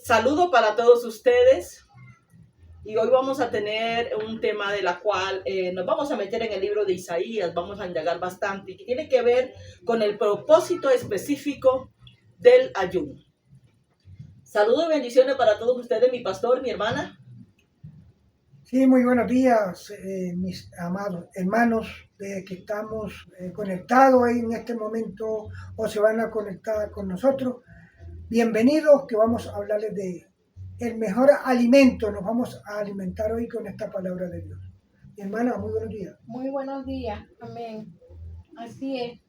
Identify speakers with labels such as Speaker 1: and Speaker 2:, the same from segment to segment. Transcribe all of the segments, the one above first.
Speaker 1: Saludo para todos ustedes y hoy vamos a tener un tema de la cual nos vamos a meter en el libro de Isaías, vamos a indagar bastante y que tiene que ver con el propósito específico del ayuno. Saludos y bendiciones para todos ustedes, mi pastor, mi hermana.
Speaker 2: Sí, muy buenos días, mis amados hermanos que estamos conectados ahí en este momento o se van a conectar con nosotros. Bienvenidos, que vamos a hablarles de el mejor alimento. Nos vamos a alimentar hoy con esta palabra de Dios. Mi hermana, muy buenos días.
Speaker 3: Muy buenos días, amén. Así es.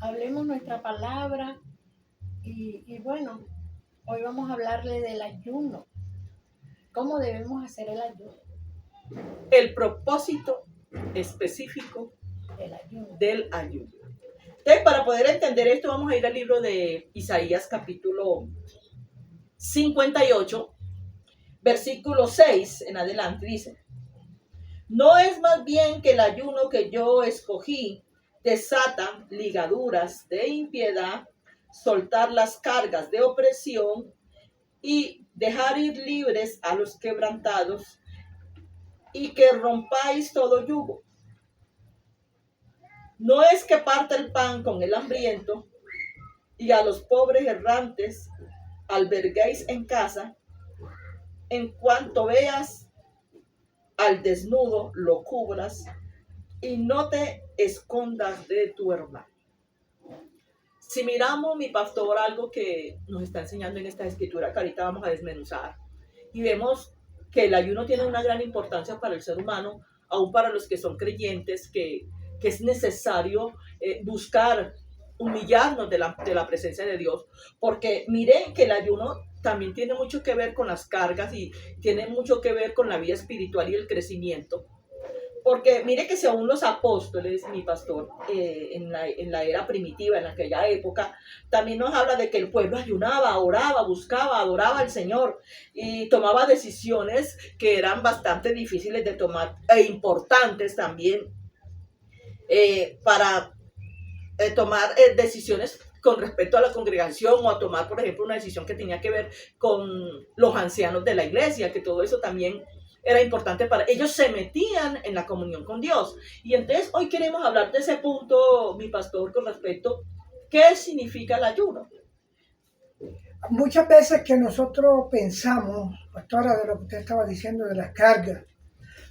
Speaker 3: Hablemos nuestra palabra y bueno, hoy vamos a hablarle del ayuno. ¿Cómo debemos hacer el ayuno?
Speaker 1: El propósito específico del ayuno. Entonces, para poder entender esto, vamos a ir al libro de Isaías, capítulo 58, versículo 6 en adelante. Dice: ¿no es más bien que el ayuno que yo escogí desata ligaduras de impiedad, soltar las cargas de opresión y dejar ir libres a los quebrantados, y que rompáis todo yugo? No es que parta el pan con el hambriento, y a los pobres errantes alberguéis en casa, en cuanto veas al desnudo lo cubras, y no te escondas de tu hermano. Si miramos, mi pastor, algo que nos está enseñando en esta escritura que ahorita vamos a desmenuzar, y vemos que el ayuno tiene una gran importancia para el ser humano, aún para los que son creyentes, que es necesario buscar humillarnos de la presencia de Dios, porque miren que el ayuno también tiene mucho que ver con las cargas y tiene mucho que ver con la vida espiritual y el crecimiento. Porque mire que si aún los apóstoles, mi pastor, en la era primitiva, en aquella época, también nos habla de que el pueblo ayunaba, oraba, buscaba, adoraba al Señor y tomaba decisiones que eran bastante difíciles de tomar e importantes también para tomar decisiones con respecto a la congregación, o a tomar, por ejemplo, una decisión que tenía que ver con los ancianos de la iglesia, que todo eso también era importante para ellos. Se metían en la comunión con Dios. Y entonces hoy queremos hablar de ese punto, mi pastor, con respecto a qué significa el ayuno.
Speaker 2: Muchas veces que nosotros pensamos, pastora, de lo que usted estaba diciendo de las cargas,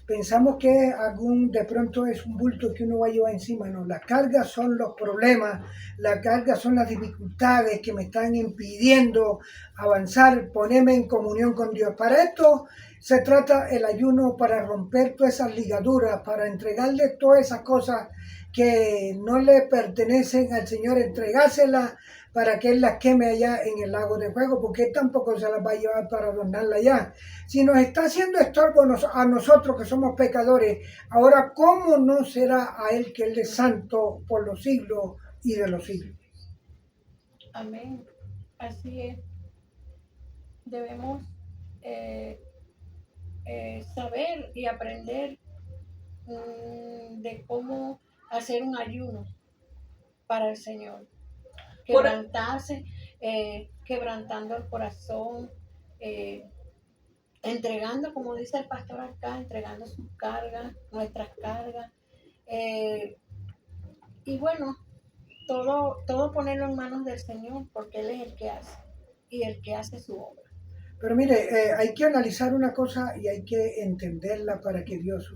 Speaker 2: pensamos que de pronto es un bulto que uno va a llevar encima. No, las cargas son los problemas, las cargas son las dificultades que me están impidiendo avanzar, ponerme en comunión con Dios. Para esto se trata el ayuno, para romper todas esas ligaduras, para entregarle todas esas cosas que no le pertenecen al Señor, entregárselas para que Él las queme allá en el lago de fuego, porque Él tampoco se las va a llevar para adornarla allá. Si nos está haciendo estorbo a nosotros que somos pecadores, ahora ¿cómo no será a Él, que Él es santo por los siglos y de los siglos?
Speaker 3: Amén. Así es. Debemos saber y aprender de cómo hacer un ayuno para el Señor. Quebrantarse, quebrantando el corazón, entregando, como dice el pastor acá, entregando sus cargas, nuestras cargas. Y bueno, todo ponerlo en manos del Señor, porque Él es el que hace y el que hace su obra.
Speaker 2: Pero mire, hay que analizar una cosa y hay que entenderla para que Dios...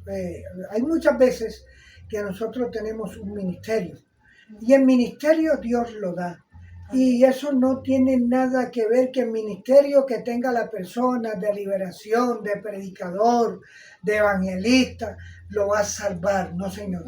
Speaker 2: hay muchas veces que nosotros tenemos un ministerio y el ministerio Dios lo da. Y eso no tiene nada que ver que el ministerio que tenga la persona de liberación, de predicador, de evangelista, lo va a salvar. No, Señor.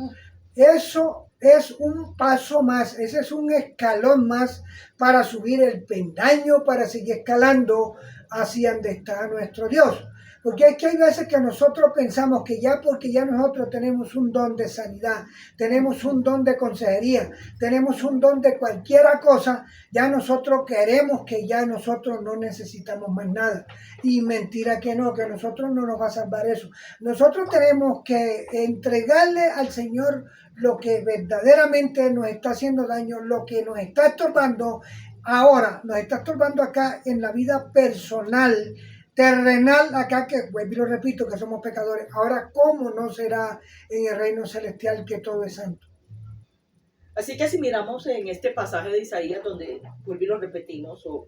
Speaker 2: Eso es un paso más, ese es un escalón más para subir el peldaño, para seguir escalando hacia donde está nuestro Dios. Porque es que hay veces que nosotros pensamos que ya porque ya nosotros tenemos un don de sanidad, tenemos un don de consejería, tenemos un don de cualquier cosa, ya nosotros queremos que ya nosotros no necesitamos más nada. Y mentira que no, que nosotros no nos va a salvar eso. Nosotros tenemos que entregarle al Señor lo que verdaderamente nos está haciendo daño, lo que nos está estorbando ahora, nos está estorbando acá en la vida personal, terrenal, acá que, pues, lo repito, que somos pecadores. Ahora, ¿cómo no será en el reino celestial que todo es santo?
Speaker 1: Así que si miramos en este pasaje de Isaías, donde vuelvo y lo repetimos, o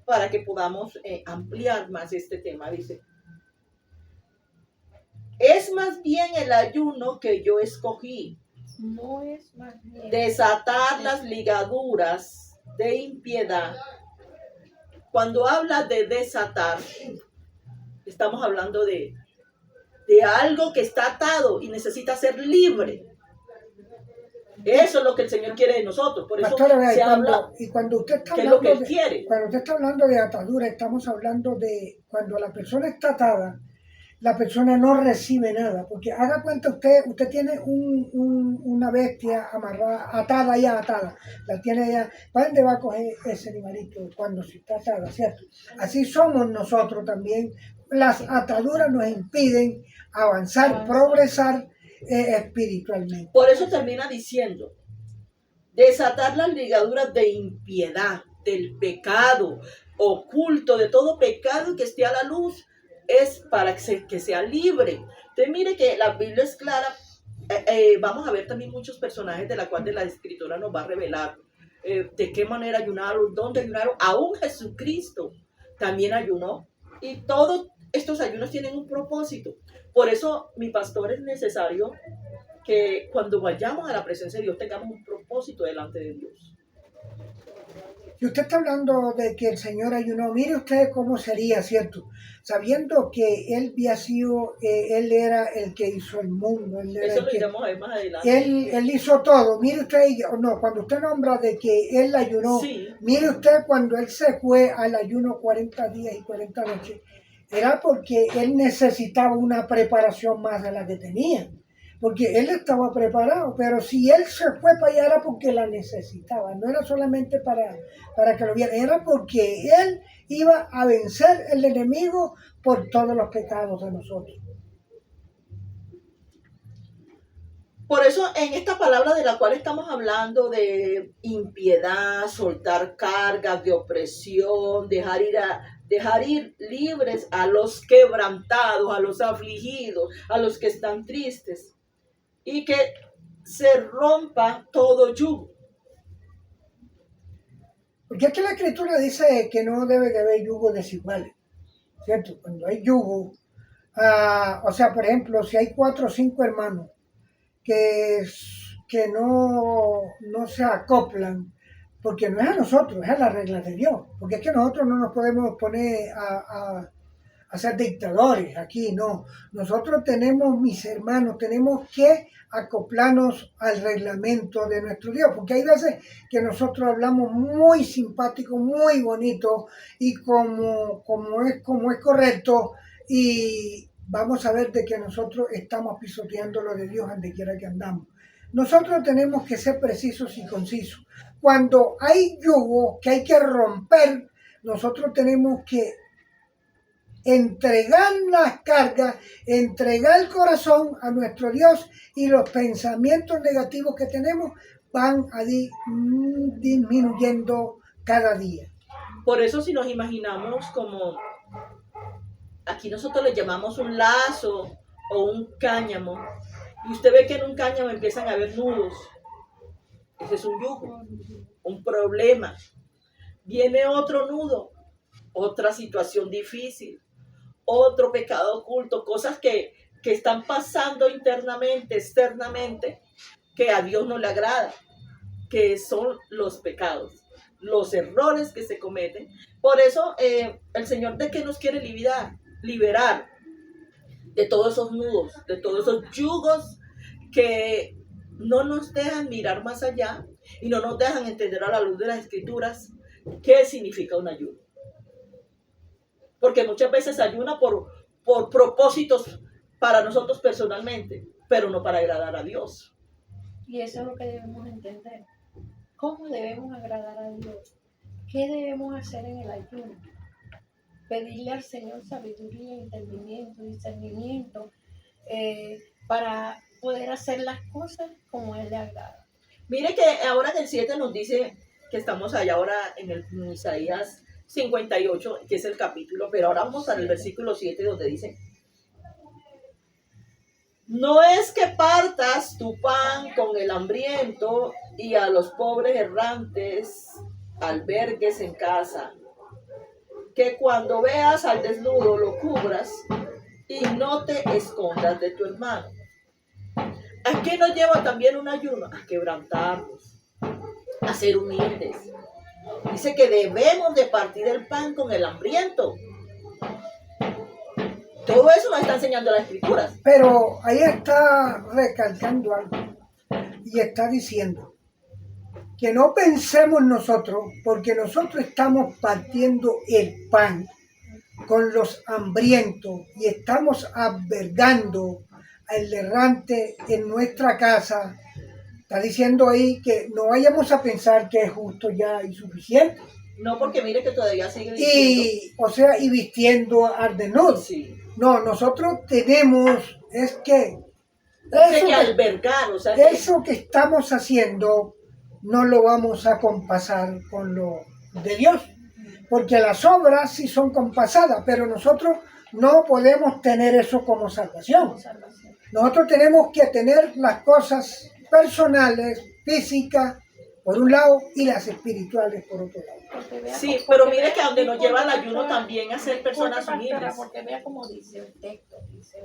Speaker 1: para que podamos ampliar más este tema, dice, es más bien el ayuno que yo escogí,
Speaker 3: No es más bien.
Speaker 1: desatar las ligaduras de impiedad. Cuando habla de desatar, estamos hablando de algo que está atado y necesita ser libre. Eso es lo que el Señor quiere de nosotros. Por eso
Speaker 2: Pastora, vea,
Speaker 1: se habla
Speaker 2: y cuando usted está
Speaker 1: que es lo que Él
Speaker 2: hablando
Speaker 1: quiere.
Speaker 2: cuando usted está hablando de atadura, estamos hablando de cuando la persona está atada, la persona no recibe nada, porque haga cuenta usted tiene una bestia amarrada, atada, la tiene allá, ¿para dónde va a coger ese animalito cuando se está atada, cierto? Así somos nosotros también, las ataduras nos impiden avanzar, progresar espiritualmente.
Speaker 1: Por eso termina diciendo, desatar las ligaduras de impiedad, del pecado oculto, de todo pecado que esté a la luz, es para que sea libre. Entonces mire que la Biblia es clara. Vamos a ver también muchos personajes de la cual de la Escritura nos va a revelar de qué manera ayunaron, dónde ayunaron. Aún Jesucristo también ayunó. Y todos estos ayunos tienen un propósito. Por eso, mi pastor, es necesario que cuando vayamos a la presencia de Dios tengamos un propósito delante de Dios.
Speaker 2: Y usted está hablando de que el Señor ayunó. Mire usted cómo sería, ¿cierto? Sabiendo que Él había sido, Él era el que hizo el mundo.
Speaker 1: Eso lo iremos a ver más adelante.
Speaker 2: Él hizo todo. Mire usted, no, cuando usted nombra de que Él ayunó,
Speaker 1: Sí.
Speaker 2: Mire usted cuando Él se fue al ayuno 40 días y 40 noches, era porque Él necesitaba una preparación más de la que tenía. Porque Él estaba preparado, pero si Él se fue para allá era porque la necesitaba, no era solamente para que lo viera, era porque Él iba a vencer el enemigo por todos los pecados de nosotros.
Speaker 1: Por eso en esta palabra de la cual estamos hablando de impiedad, soltar cargas de opresión, dejar ir libres a los quebrantados, a los afligidos, a los que están tristes, y que se rompa todo yugo.
Speaker 2: Porque es que la Escritura dice que no debe de haber yugos desiguales, ¿cierto? Cuando hay yugo, o sea, por ejemplo, si hay 4 o 5 hermanos que no se acoplan, porque no es a nosotros, es a las reglas de Dios, porque es que nosotros no nos podemos poner a ser dictadores aquí, no. Nosotros tenemos, mis hermanos, tenemos que acoplarnos al reglamento de nuestro Dios, porque hay veces que nosotros hablamos muy simpático, muy bonito, y como es correcto, y vamos a ver de que nosotros estamos pisoteando lo de Dios donde quiera que andamos. Nosotros tenemos que ser precisos y concisos. Cuando hay yugo que hay que romper, nosotros tenemos que entregar las cargas, entregar el corazón a nuestro Dios, y los pensamientos negativos que tenemos van a disminuyendo cada día.
Speaker 1: Por eso si nos imaginamos como, aquí nosotros le llamamos un lazo o un cáñamo, y usted ve que en un cáñamo empiezan a haber nudos, ese es un yugo, un problema. Viene otro nudo, otra situación difícil, otro pecado oculto, cosas que están pasando internamente, externamente, que a Dios no le agrada, que son los pecados, los errores que se cometen. Por eso el Señor, ¿de qué nos quiere liberar? De todos esos nudos, de todos esos yugos que no nos dejan mirar más allá y no nos dejan entender a la luz de las Escrituras qué significa un ayuno. Porque muchas veces ayuna por por propósitos para nosotros personalmente, pero no para agradar a Dios.
Speaker 3: Y eso es lo que debemos entender. ¿Cómo debemos agradar a Dios? ¿Qué debemos hacer en el ayuno? Pedirle al Señor sabiduría, entendimiento, discernimiento, para poder hacer las cosas como a Él le agrada.
Speaker 1: Mire que ahora en el 7 nos dice que estamos allá ahora en Isaías 58, que es el capítulo, pero ahora vamos al versículo 7 donde dice: no es que partas tu pan con el hambriento y a los pobres errantes albergues en casa, que cuando veas al desnudo lo cubras y no te escondas de tu hermano. ¿A qué nos lleva también un ayuno? A quebrantarnos, a ser humildes. Dice que debemos de partir el pan con el hambriento. Todo eso nos está enseñando las Escrituras.
Speaker 2: Pero ahí está recalcando algo y está diciendo que no pensemos nosotros, porque nosotros estamos partiendo el pan con los hambrientos y estamos albergando al errante en nuestra casa. Está diciendo ahí que no vayamos a pensar que es justo ya y suficiente.
Speaker 1: No, porque mire que todavía sigue diciendo.
Speaker 2: Y vistiendo al desnudo.
Speaker 1: Sí.
Speaker 2: No, nosotros tenemos, es que
Speaker 1: Dice que albergar, o sea,
Speaker 2: eso que estamos haciendo no lo vamos a compasar con lo de Dios, porque las obras sí son compasadas, pero nosotros no podemos tener eso como salvación. Nosotros tenemos que tener las cosas personales, físicas, por un lado, y las espirituales, por otro lado.
Speaker 1: Sí, pero mire que a donde nos lleva el ayuno también a ser personas humildes.
Speaker 3: Porque vea como dice el texto, dice,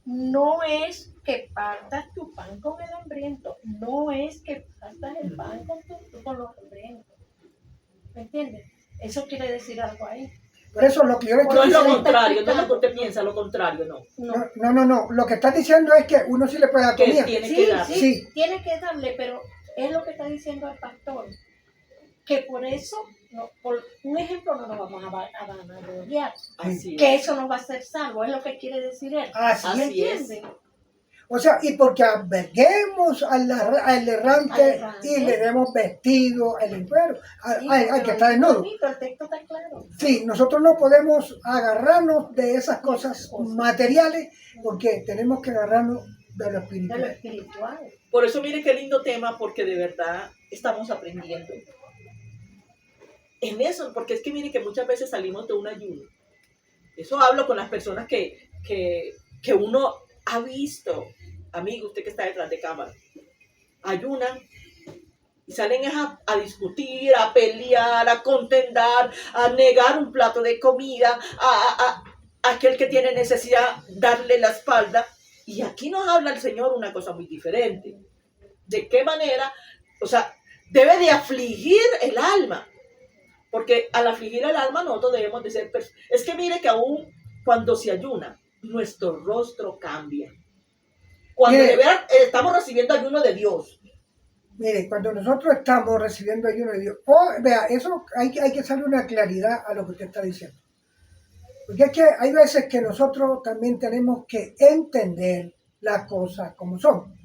Speaker 3: no es que partas tu pan con el hambriento, no es que partas el pan con los hambrientos. ¿Me entiendes? Eso quiere decir algo ahí.
Speaker 2: Por eso lo que yo le
Speaker 1: No
Speaker 2: estoy
Speaker 1: es lo
Speaker 2: diciendo,
Speaker 1: contrario, no es lo que usted piensa, lo contrario, no.
Speaker 2: no, lo que está diciendo es que uno sí le puede dar
Speaker 1: Que
Speaker 2: comida.
Speaker 1: tiene que dar.
Speaker 2: Sí.
Speaker 3: Tiene que darle, pero es lo que está diciendo el pastor, que por eso, por un ejemplo, no nos vamos a vanagloriar,
Speaker 1: Así
Speaker 3: que
Speaker 1: es.
Speaker 3: eso nos va a hacer salvo, es lo que quiere decir él.
Speaker 1: Así es.
Speaker 3: ¿Entienden?
Speaker 2: O sea, y porque alberguemos al errante y le demos vestido al enfermo, al que está desnudo.
Speaker 3: Bonito, el texto está claro.
Speaker 2: Sí, nosotros no podemos agarrarnos de esas cosas materiales porque tenemos que agarrarnos de lo
Speaker 3: De lo
Speaker 2: espiritual.
Speaker 3: espiritual.
Speaker 1: Por eso mire qué lindo tema, porque de verdad estamos aprendiendo en eso, porque es que mire que muchas veces salimos de un ayuno. Eso hablo con las personas que uno ha visto, amigo, usted que está detrás de cámara, ayunan y salen a discutir, a pelear, a contendar, a negar un plato de comida, a aquel que tiene necesidad darle la espalda. Y aquí nos habla el Señor una cosa muy diferente. ¿De qué manera? O sea, debe de afligir el alma. Porque al afligir el alma nosotros debemos de ser... Es que mire que aún cuando se ayuna, nuestro rostro cambia. Cuando de verdad estamos recibiendo ayuno de Dios.
Speaker 2: Mire, cuando nosotros estamos recibiendo ayuno de Dios, vea, eso hay que hacerle una claridad a lo que usted está diciendo. Porque es que hay veces que nosotros también tenemos que entender las cosas como son.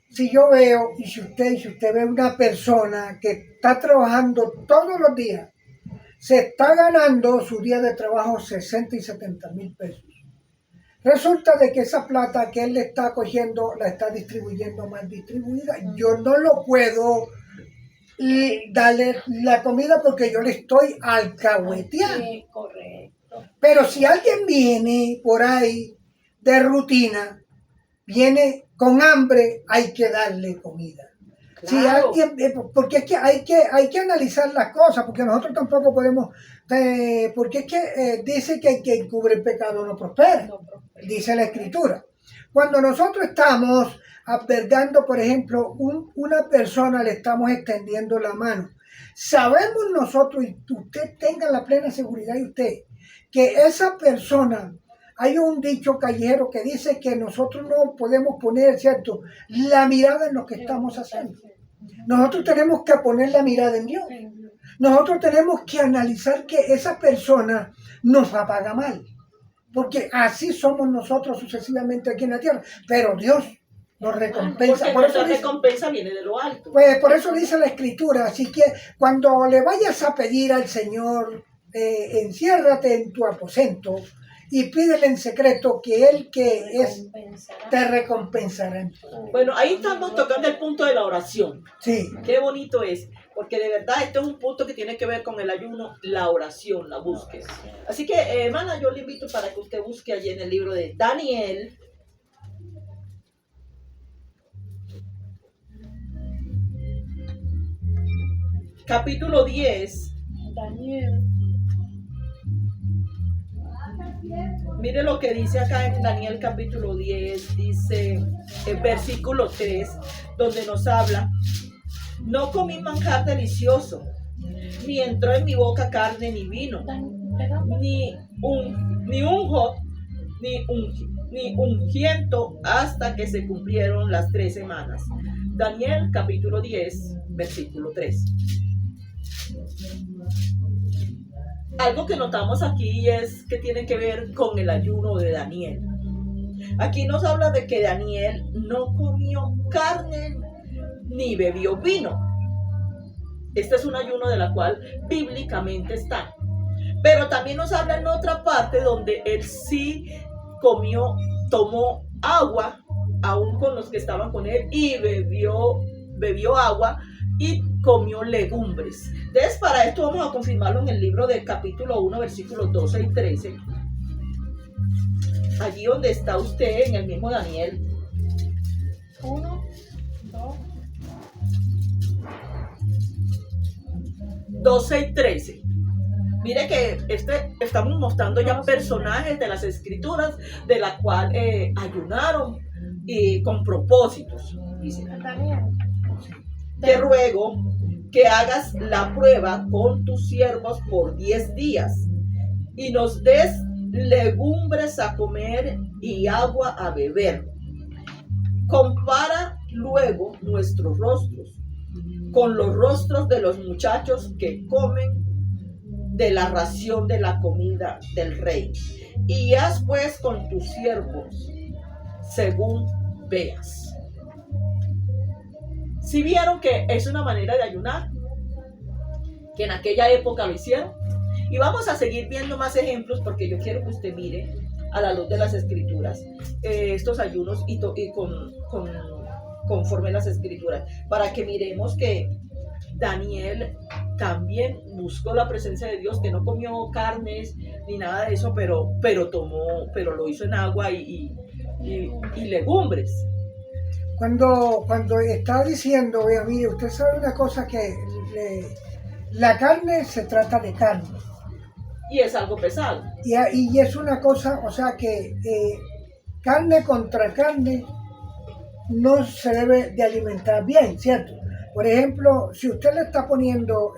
Speaker 2: Si yo veo, y si usted ve una persona que está trabajando todos los días, se está ganando su día de trabajo 60 y 70 mil pesos. Resulta de que esa plata que él le está cogiendo la está distribuyendo mal distribuida. Yo no lo puedo darle la comida porque yo le estoy alcahueteando.
Speaker 3: Sí, correcto.
Speaker 2: Pero si alguien viene por ahí de rutina, viene con hambre, hay que darle comida.
Speaker 1: Claro.
Speaker 2: Si alguien, porque es que hay que analizar las cosas, porque nosotros tampoco podemos, porque es que dice que quien cubre el pecado no prospera, dice la Escritura. Cuando nosotros estamos albergando, por ejemplo, una persona, le estamos extendiendo la mano, sabemos nosotros, y usted tenga la plena seguridad y usted, que esa persona, hay un dicho callejero que dice que nosotros no podemos poner, ¿cierto?, la mirada en lo que estamos haciendo. Nosotros tenemos que poner la mirada en Dios. Nosotros tenemos que analizar que esa persona nos apaga mal. porque así somos nosotros sucesivamente aquí en la tierra, pero Dios nos recompensa.
Speaker 1: Porque nuestra recompensa viene de lo alto.
Speaker 2: Pues por eso dice la Escritura, así que cuando le vayas a pedir al Señor, enciérrate en tu aposento y pídele en secreto que Él que es te recompensará.
Speaker 1: Bueno, ahí estamos tocando el punto de la oración.
Speaker 2: Sí.
Speaker 1: Qué bonito es, porque de verdad este es un punto que tiene que ver con el ayuno, la oración, la búsqueda. Así que, hermana, yo le invito para que usted busque allí en el libro de Daniel. Capítulo 10.
Speaker 3: Daniel.
Speaker 1: Mire lo que dice acá en Daniel capítulo 10, dice el versículo 3, donde nos habla: no comí manjar delicioso, ni entró en mi boca carne ni vino, ni ungiento hasta que se cumplieron las 3 semanas. Daniel capítulo 10, versículo 3. Algo que notamos aquí es que tiene que ver con el ayuno de Daniel. Aquí nos habla de que Daniel no comió carne ni bebió vino. Este es un ayuno de la cual bíblicamente está. Pero también nos habla en otra parte donde él sí tomó agua, aún con los que estaban con él, y bebió agua y comió legumbres. Entonces, para esto vamos a confirmarlo en el libro del capítulo 1, versículos 12 y 13. Allí donde está usted, en el mismo Daniel.
Speaker 3: 1, 2.
Speaker 1: 12 y 13. Mire que estamos mostrando ya personajes de las escrituras de la cual ayunaron y con propósitos. Dice: te ruego que hagas la prueba con tus siervos por 10 días y nos des legumbres a comer y agua a beber. Compara luego nuestros rostros con los rostros de los muchachos que comen de la ración de la comida del rey, y haz pues con tus siervos según veas. Si vieron que es una manera de ayunar, que en aquella época lo hicieron, y vamos a seguir viendo más ejemplos porque yo quiero que usted mire a la luz de las escrituras estos ayunos y conforme las escrituras, para que miremos que Daniel también buscó la presencia de Dios, que no comió carnes ni nada de eso, pero lo hizo en agua y legumbres.
Speaker 2: Cuando está diciendo, mire, usted sabe una cosa, que la carne se trata de carne.
Speaker 1: Y es algo pesado.
Speaker 2: Y es una cosa, o sea que carne contra carne no se debe de alimentar bien, ¿cierto? Por ejemplo, si usted le está poniendo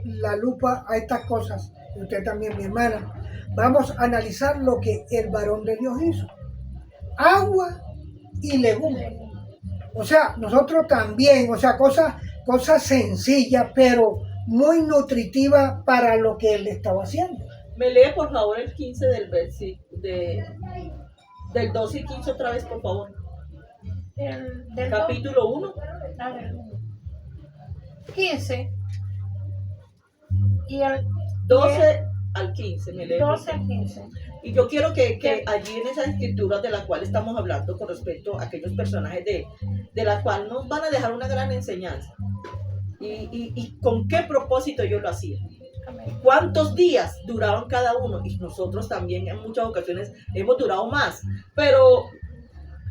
Speaker 2: la lupa a estas cosas, y usted también, mi hermana, vamos a analizar lo que el varón de Dios hizo. Agua y legumbres. O sea, nosotros también, o sea, cosas sencillas, pero muy nutritivas para lo que él estaba haciendo.
Speaker 1: Me lee, por favor, el 15 del versículo, del 12 y 15 otra vez, por favor.
Speaker 3: Del
Speaker 1: capítulo 1.
Speaker 3: 15. Y el
Speaker 1: 12 al 15, me lee.
Speaker 3: 12 al 15.
Speaker 1: Y yo quiero que allí en esas escrituras de las cuales estamos hablando con respecto a aquellos personajes de las cuales nos van a dejar una gran enseñanza. Y con qué propósito ellos lo hacían. ¿Cuántos días duraban cada uno? Y nosotros también en muchas ocasiones hemos durado más. Pero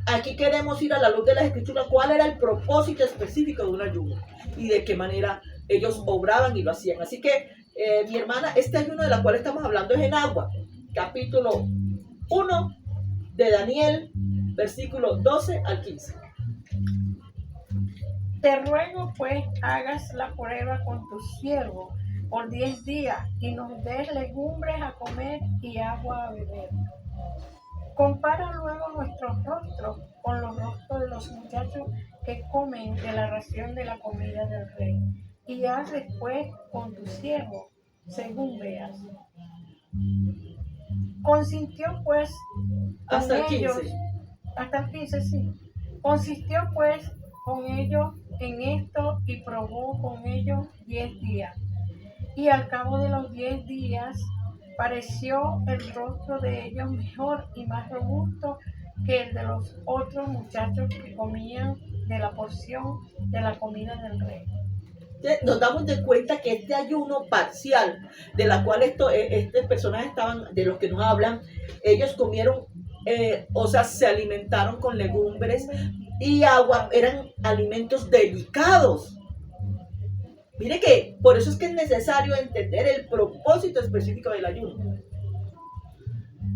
Speaker 1: aquí queremos ir a la luz de las escrituras. ¿Cuál era el propósito específico de un ayuno? Y de qué manera ellos obraban y lo hacían. Así que, mi hermana, este ayuno de la cual estamos hablando es en agua. Capítulo 1 de Daniel, versículo 12 al 15.
Speaker 3: Te ruego pues hagas la prueba con tu siervo por 10 días y nos des legumbres a comer y agua a beber. Compara luego nuestros rostros con los rostros de los muchachos que comen de la ración de la comida del rey, y haz después con tu siervo según veas. Consintió pues con
Speaker 1: Hasta el 15.
Speaker 3: ellos, hasta el 15, sí. Consistió pues con ellos en esto y probó con ellos 10 días. Y al cabo de los 10 días pareció el rostro de ellos mejor y más robusto que el de los otros muchachos que comían de la porción de la comida del rey.
Speaker 1: Nos damos de cuenta que este ayuno parcial, de la cual estas personas estaban, de los que nos hablan, ellos comieron, o sea, se alimentaron con legumbres y agua, eran alimentos delicados. Mire que por eso es que es necesario entender el propósito específico del ayuno.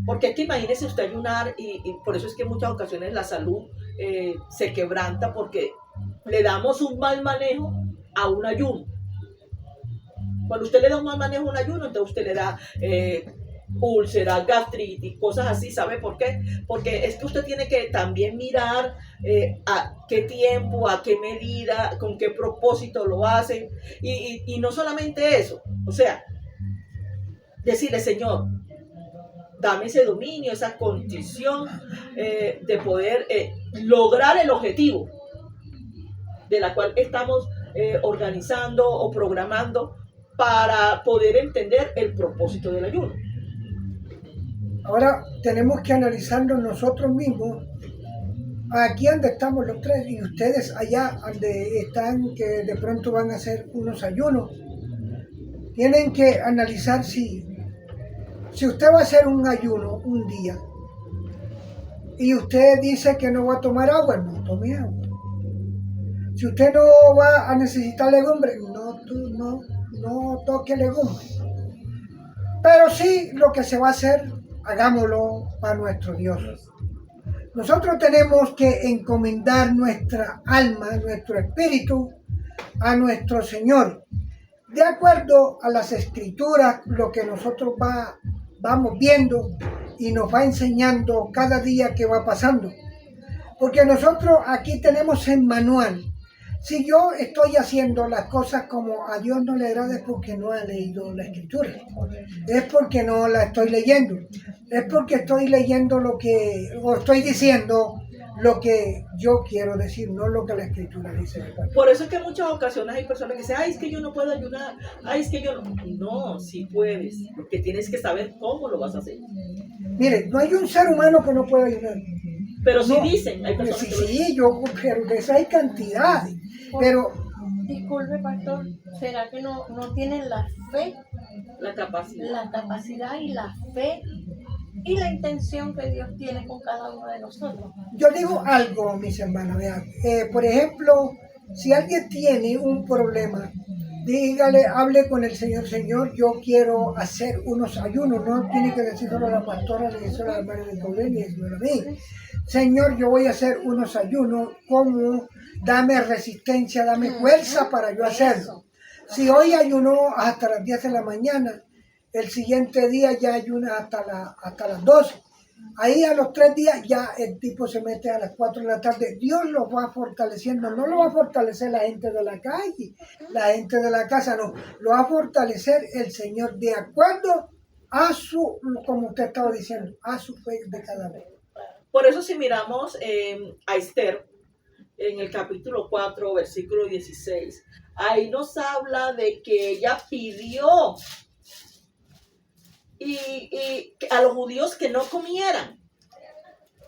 Speaker 1: Porque es que imagínese usted ayunar y por eso es que en muchas ocasiones la salud se quebranta porque le damos un mal manejo a un ayuno. Cuando usted le da un mal manejo a un ayuno, entonces usted le da úlceras, gastritis, cosas así. ¿Sabe por qué? Porque es que usted tiene que también mirar a qué tiempo, a qué medida, con qué propósito lo hacen. Y no solamente eso, o sea, decirle, Señor, dame ese dominio, esa condición de poder lograr el objetivo de la cual estamos organizando o programando para poder entender el propósito del ayuno.
Speaker 2: Ahora tenemos que analizarlo nosotros mismos, aquí donde estamos los tres y ustedes allá donde están, que de pronto van a hacer unos ayunos. Tienen que analizar si usted va a hacer un ayuno un día y usted dice que no va a tomar agua, no tome agua. Si usted no va a necesitar legumbres, no toque legumbres. Pero sí, lo que se va a hacer, hagámoslo para nuestro Dios. Nosotros tenemos que encomendar nuestra alma, nuestro espíritu a nuestro Señor. De acuerdo a las escrituras, lo que nosotros vamos viendo y nos va enseñando cada día que va pasando. Porque nosotros aquí tenemos el manual. Si yo estoy haciendo las cosas como a Dios no le agrada es porque no he leído la escritura. Es porque no la estoy leyendo. Es porque estoy leyendo o estoy diciendo lo que yo quiero decir, no lo que la escritura dice.
Speaker 1: Por eso es que en muchas ocasiones hay personas que dicen, ay, es que yo no puedo ayunar, ay, es que yo no. No, sí puedes, porque tienes que saber cómo lo vas a hacer.
Speaker 2: Mire, no hay un ser humano que no pueda ayudar.
Speaker 1: Pero sí
Speaker 2: no,
Speaker 1: dicen, hay personas que
Speaker 2: sí, pero de eso hay cantidad. Pero,
Speaker 3: disculpe, pastor, ¿será que no tienen la fe,
Speaker 1: la
Speaker 3: capacidad y la fe y la intención que Dios tiene con cada uno de nosotros?
Speaker 2: Yo digo algo, mis hermanos, vean. Por ejemplo, si alguien tiene un problema, dígale, hable con el Señor, Señor, yo quiero hacer unos ayunos. No tiene que decir solo a la pastora, ni solo a la hermana de Gaudel, ni solo a mí. Señor, yo voy a hacer unos ayunos, como dame resistencia, dame fuerza para yo hacerlo. Si hoy ayunó hasta las 10 de la mañana, el siguiente día ya ayuna hasta las 12. Ahí a los 3 días ya el tipo se mete a las 4 de la tarde. Dios lo va fortaleciendo, no lo va a fortalecer la gente de la calle, la gente de la casa, no. Lo va a fortalecer el Señor de acuerdo a como usted estaba diciendo, a su fe de cada vez.
Speaker 1: Por eso si miramos a Esther, en el capítulo 4, versículo 16, ahí nos habla de que ella pidió y a los judíos que no comieran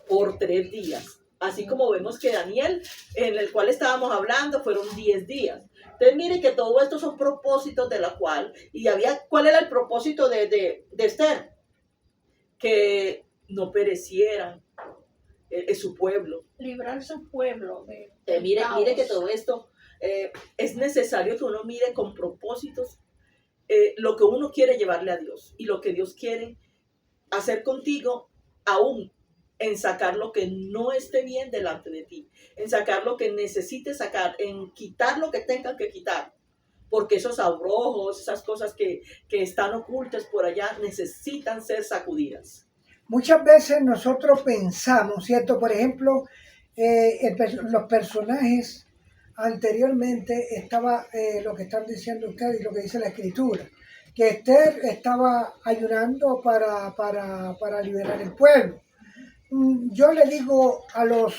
Speaker 1: por 3 días. Así como vemos que Daniel, en el cual estábamos hablando, fueron 10 días. Entonces mire que todo esto son propósitos de la cual, ¿cuál era el propósito de Esther? Que no perecieran su pueblo.
Speaker 3: Librar su pueblo de
Speaker 1: mire que todo esto es necesario que uno mire con propósitos lo que uno quiere llevarle a Dios y lo que Dios quiere hacer contigo, aún en sacar lo que no esté bien delante de ti, en sacar lo que necesites sacar, en quitar lo que tengan que quitar, porque esos abrojos, esas cosas que están ocultas por allá necesitan ser sacudidas.
Speaker 2: Muchas veces nosotros pensamos, ¿cierto? Por ejemplo, los personajes anteriormente estaba lo que están diciendo ustedes y lo que dice la escritura. que Esther estaba ayunando para liberar el pueblo. Yo le digo a los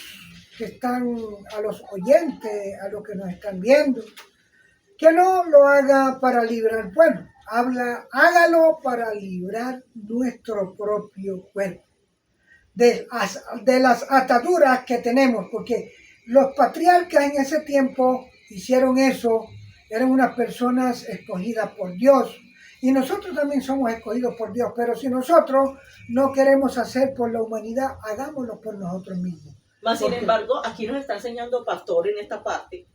Speaker 2: que están, a los oyentes, a los que nos están viendo, que no lo haga para librar el pueblo. Hágalo para librar nuestro propio cuerpo de las ataduras que tenemos, porque los patriarcas en ese tiempo hicieron eso, eran unas personas escogidas por Dios, y nosotros también somos escogidos por Dios, pero si nosotros no queremos hacer por la humanidad, hagámoslo por nosotros mismos.
Speaker 1: Más sin embargo, aquí nos está enseñando Pastor en esta parte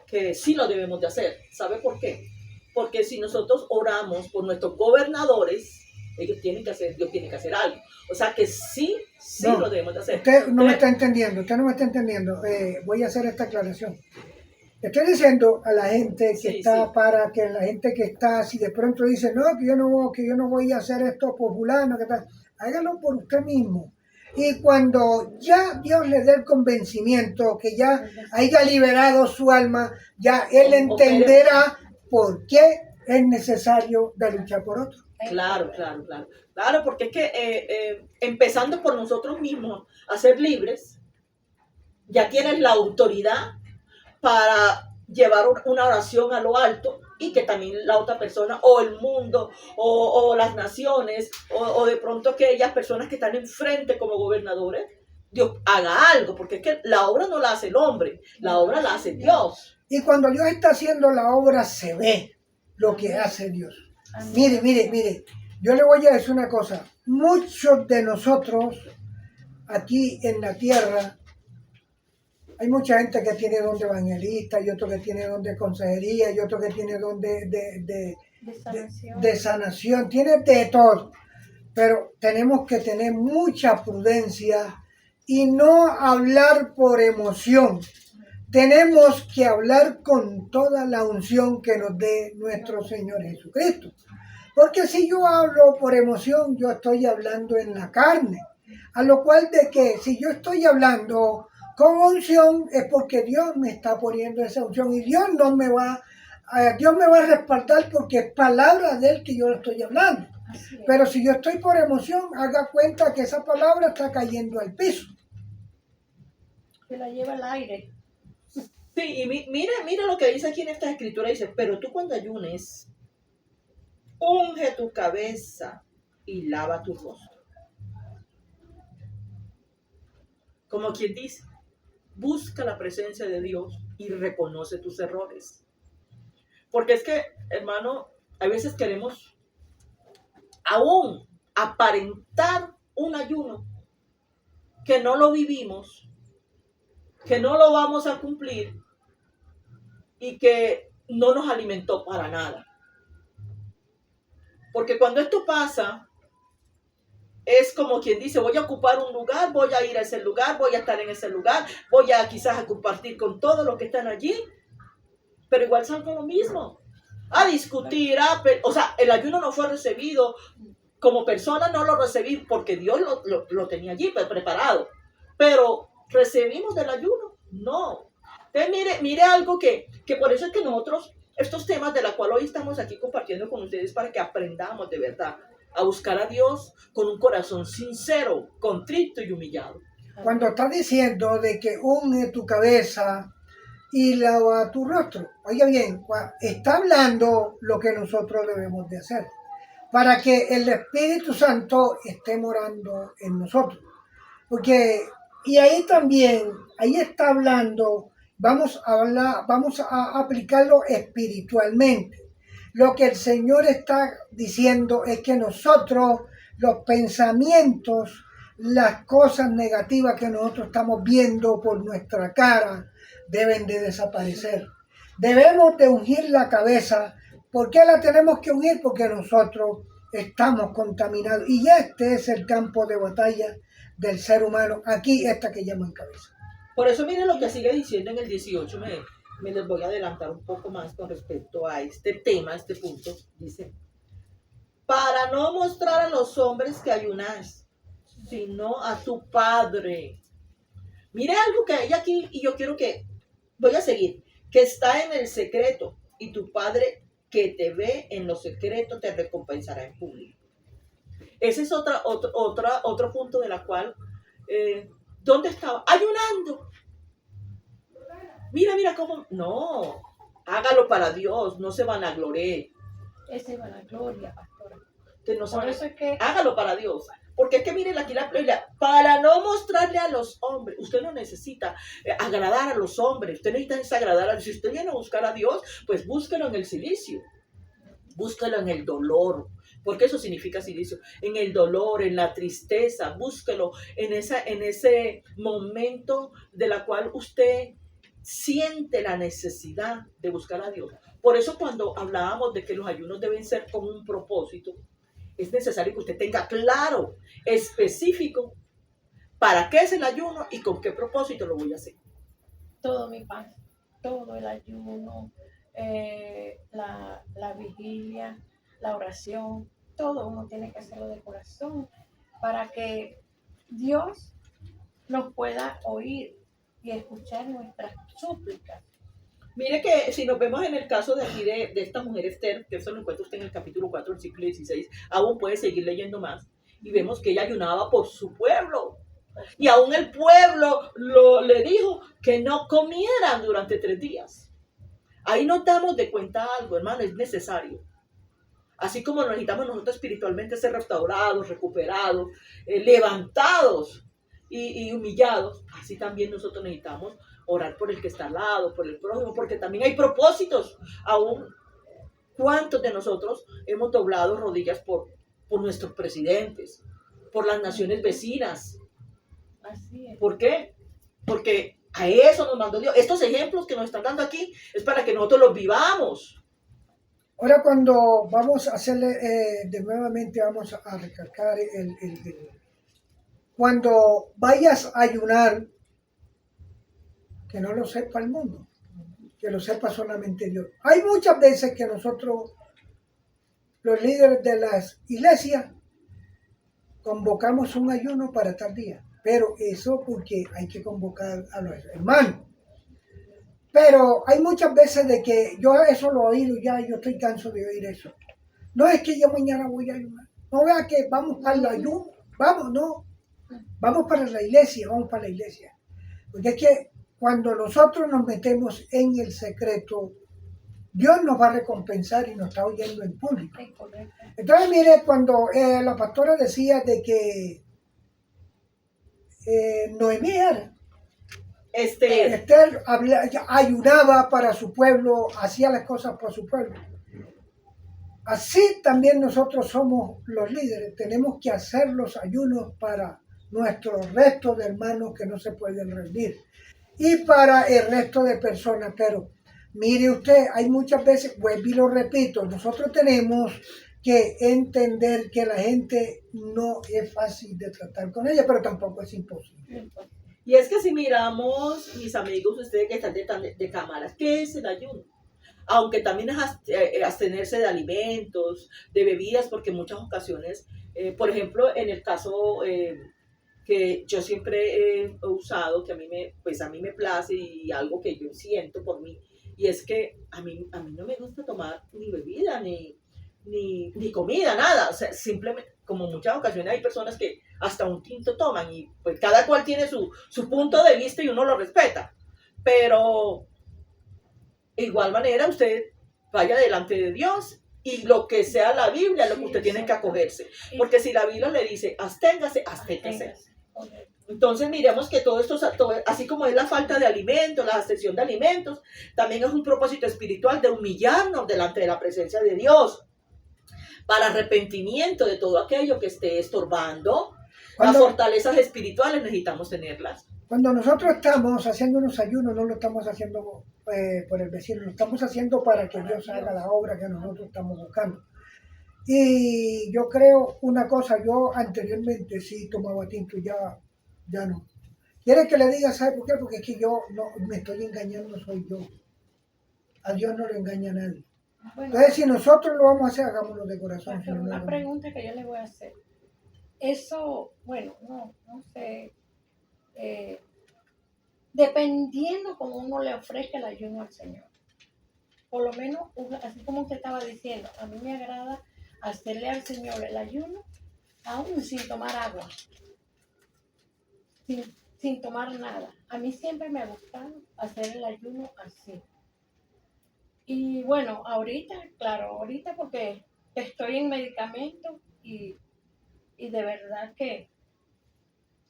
Speaker 1: que sí lo debemos de hacer. ¿Sabe por qué? Porque si nosotros oramos por nuestros gobernadores, ellos tienen que hacer, Dios tiene que hacer algo. O sea que sí no, lo debemos de hacer.
Speaker 2: Usted no me está entendiendo, voy a hacer esta aclaración. Estoy diciendo a la gente que para que la gente que está, si de pronto dice, no, que yo no voy a hacer esto por fulano, que tal, hágalo por usted mismo. Y cuando ya Dios le dé el convencimiento, que ya haya liberado su alma, ya Él entenderá por qué es necesario de luchar por otro.
Speaker 1: Claro, porque es que empezando por nosotros mismos a ser libres, ya tienes la autoridad para llevar una oración a lo alto y que también la otra persona o el mundo o las naciones o de pronto aquellas personas que están enfrente como gobernadores, Dios haga algo, porque es que la obra no la hace el hombre, la obra la hace Dios.
Speaker 2: Y cuando Dios está haciendo la obra se ve lo que hace Dios. Mire, yo le voy a decir una cosa, muchos de nosotros aquí en la tierra, hay mucha gente que tiene don de evangelista, y otro que tiene don de consejería, y otro que tiene don de sanación, tiene de todo. Pero tenemos que tener mucha prudencia y no hablar por emoción. Tenemos que hablar con toda la unción que nos dé nuestro Señor Jesucristo. Porque si yo hablo por emoción, yo estoy hablando en la carne. A lo cual de que si yo estoy hablando con unción es porque Dios me está poniendo esa unción y Dios me va a respaldar porque es palabra de Él que yo lo estoy hablando. Pero si yo estoy por emoción, haga cuenta que esa palabra está cayendo al piso.
Speaker 3: Que la lleva al aire.
Speaker 1: Sí, y mire lo que dice aquí en esta escritura, dice, pero tú cuando ayunes, unge tu cabeza y lava tu rostro. Como quien dice, busca la presencia de Dios y reconoce tus errores. Porque es que, hermano, a veces queremos aún aparentar un ayuno que no lo vivimos, que no lo vamos a cumplir y que no nos alimentó para nada. Porque cuando esto pasa, es como quien dice, voy a ocupar un lugar, voy a ir a ese lugar, voy a estar en ese lugar, voy a quizás a compartir con todos los que están allí, pero igual salgo lo mismo, a discutir, o sea, el ayuno no fue recibido, como persona no lo recibí porque Dios lo tenía allí preparado, pero ¿recibimos del ayuno? No. Entonces mire algo que por eso es que nosotros, estos temas de la cual hoy estamos aquí compartiendo con ustedes para que aprendamos de verdad a buscar a Dios con un corazón sincero, contrito y humillado.
Speaker 2: Cuando está diciendo de que unge tu cabeza y lava tu rostro, oiga bien, está hablando lo que nosotros debemos de hacer para que el Espíritu Santo esté morando en nosotros. Porque, y ahí también, ahí está hablando, vamos a aplicarlo espiritualmente. Lo que el Señor está diciendo es que nosotros, los pensamientos, las cosas negativas que nosotros estamos viendo por nuestra cara, deben de desaparecer. Debemos de ungir la cabeza. ¿Por qué la tenemos que ungir? Porque nosotros estamos contaminados. Y este es el campo de batalla del ser humano. Aquí esta que llaman cabeza.
Speaker 1: Por eso miren lo que sigue diciendo en el 18. Me les voy a adelantar un poco más con respecto a este tema, a este punto. Dice, para no mostrar a los hombres que ayunas, sino a tu Padre. Mire algo que hay aquí y yo quiero que, voy a seguir, que está en el secreto y tu Padre que te ve en lo secreto te recompensará en público. Ese es otro punto de la cual, ¿dónde estaba? Ayunando. Mira cómo, no, hágalo para Dios, no se vanagloree.
Speaker 3: Esa es la gloria, pastora.
Speaker 1: No
Speaker 3: Por eso es que
Speaker 1: hágalo para Dios. Porque es que miren aquí la Biblia, para no mostrarle a los hombres, usted no necesita agradar a los hombres, usted necesita desagradar a Dios. Si usted viene a buscar a Dios, pues búsquelo en el silicio, búsquelo en el dolor, porque eso significa silicio, en el dolor, en la tristeza, búsquelo en ese momento de la cual usted siente la necesidad de buscar a Dios. Por eso cuando hablábamos de que los ayunos deben ser con un propósito, es necesario que usted tenga claro, específico, para qué es el ayuno y con qué propósito lo voy a hacer.
Speaker 3: todo mi pan, todo el ayuno, la vigilia, la oración, todo uno tiene que hacerlo de corazón para que Dios nos pueda oír y escuchar nuestras súplicas.
Speaker 1: Mire que si nos vemos en el caso de aquí de esta mujer Esther, que eso lo encuentra usted en el capítulo 4, versículo 16, aún puede seguir leyendo más, y vemos que ella ayunaba por su pueblo. Y aún el pueblo le dijo que no comieran durante 3 días. Ahí nos damos de cuenta algo, hermano, es necesario. Así como necesitamos nosotros espiritualmente ser restaurados, recuperados, levantados y humillados, así también nosotros necesitamos orar por el que está al lado, por el prójimo, porque también hay propósitos. Aún, ¿cuántos de nosotros hemos doblado rodillas por nuestros presidentes, por las naciones vecinas?
Speaker 3: Así es.
Speaker 1: ¿Por qué? Porque a eso nos mandó Dios. Estos ejemplos que nos están dando aquí es para que nosotros los vivamos.
Speaker 2: Ahora cuando vamos a hacerle, nuevamente vamos a recalcar cuando vayas a ayunar, que no lo sepa el mundo, que lo sepa solamente Dios. Hay muchas veces que nosotros, los líderes de las iglesias, convocamos un ayuno para tal día, pero eso porque hay que convocar a los hermanos. Pero hay muchas veces de que yo eso lo he oído ya y yo estoy cansado de oír eso. No es que yo mañana voy a ayunar. No vea que vamos para el ayuno. Vamos, no. Vamos para la iglesia, vamos para la iglesia. Porque es que cuando nosotros nos metemos en el secreto, Dios nos va a recompensar y nos está oyendo en público. Entonces, mire, cuando la pastora decía de que Noemí era, Esther ayunaba para su pueblo, hacía las cosas por su pueblo. Así también nosotros somos los líderes, tenemos que hacer los ayunos para nuestro resto de hermanos que no se pueden rendir y para el resto de personas. Pero mire usted, hay muchas veces, vuelvo y lo repito, nosotros tenemos que entender que la gente no es fácil de tratar con ella, pero tampoco es imposible.
Speaker 1: Y es que si miramos, mis amigos, ustedes que están de cámaras, ¿qué es el ayuno? Aunque también es abstenerse de alimentos, de bebidas, porque en muchas ocasiones, por ejemplo, en el caso que yo siempre he usado, que a mí me place y algo que yo siento por mí, y es que a mí no me gusta tomar ni bebida, ni comida, nada. O sea, simplemente, como en muchas ocasiones hay personas que hasta un tinto toman y pues cada cual tiene su punto de vista y uno lo respeta. Pero de igual manera usted vaya delante de Dios y lo que sea la Biblia, lo que usted tiene que acogerse. Porque si la Biblia le dice, absténgase. Entonces miremos que todo esto, así como es la falta de alimentos, la abstención de alimentos, también es un propósito espiritual de humillarnos delante de la presencia de Dios, para arrepentimiento de todo aquello que esté estorbando. Las fortalezas espirituales necesitamos tenerlas.
Speaker 2: Cuando nosotros estamos haciendo unos ayunos, no lo estamos haciendo por el vecino, lo estamos haciendo para que Dios haga la obra que nosotros estamos buscando. Y yo creo una cosa, yo anteriormente sí tomaba tinto, ya no. ¿Quiere que le diga, sabe por qué? Porque es que yo no me estoy engañando, soy yo. A Dios no le engaña a nadie. Bueno, entonces, si nosotros lo vamos a hacer, hagámoslo de corazón.
Speaker 3: Una pregunta que yo le voy a hacer. Eso, bueno, no sé. Dependiendo cómo uno le ofrezca el ayuno al Señor. por lo menos, así como usted estaba diciendo, a mí me agrada hacerle al Señor el ayuno, aún sin tomar agua, sin tomar nada. A mí siempre me ha gustado hacer el ayuno así. Y bueno, ahorita porque estoy en medicamento y de verdad que,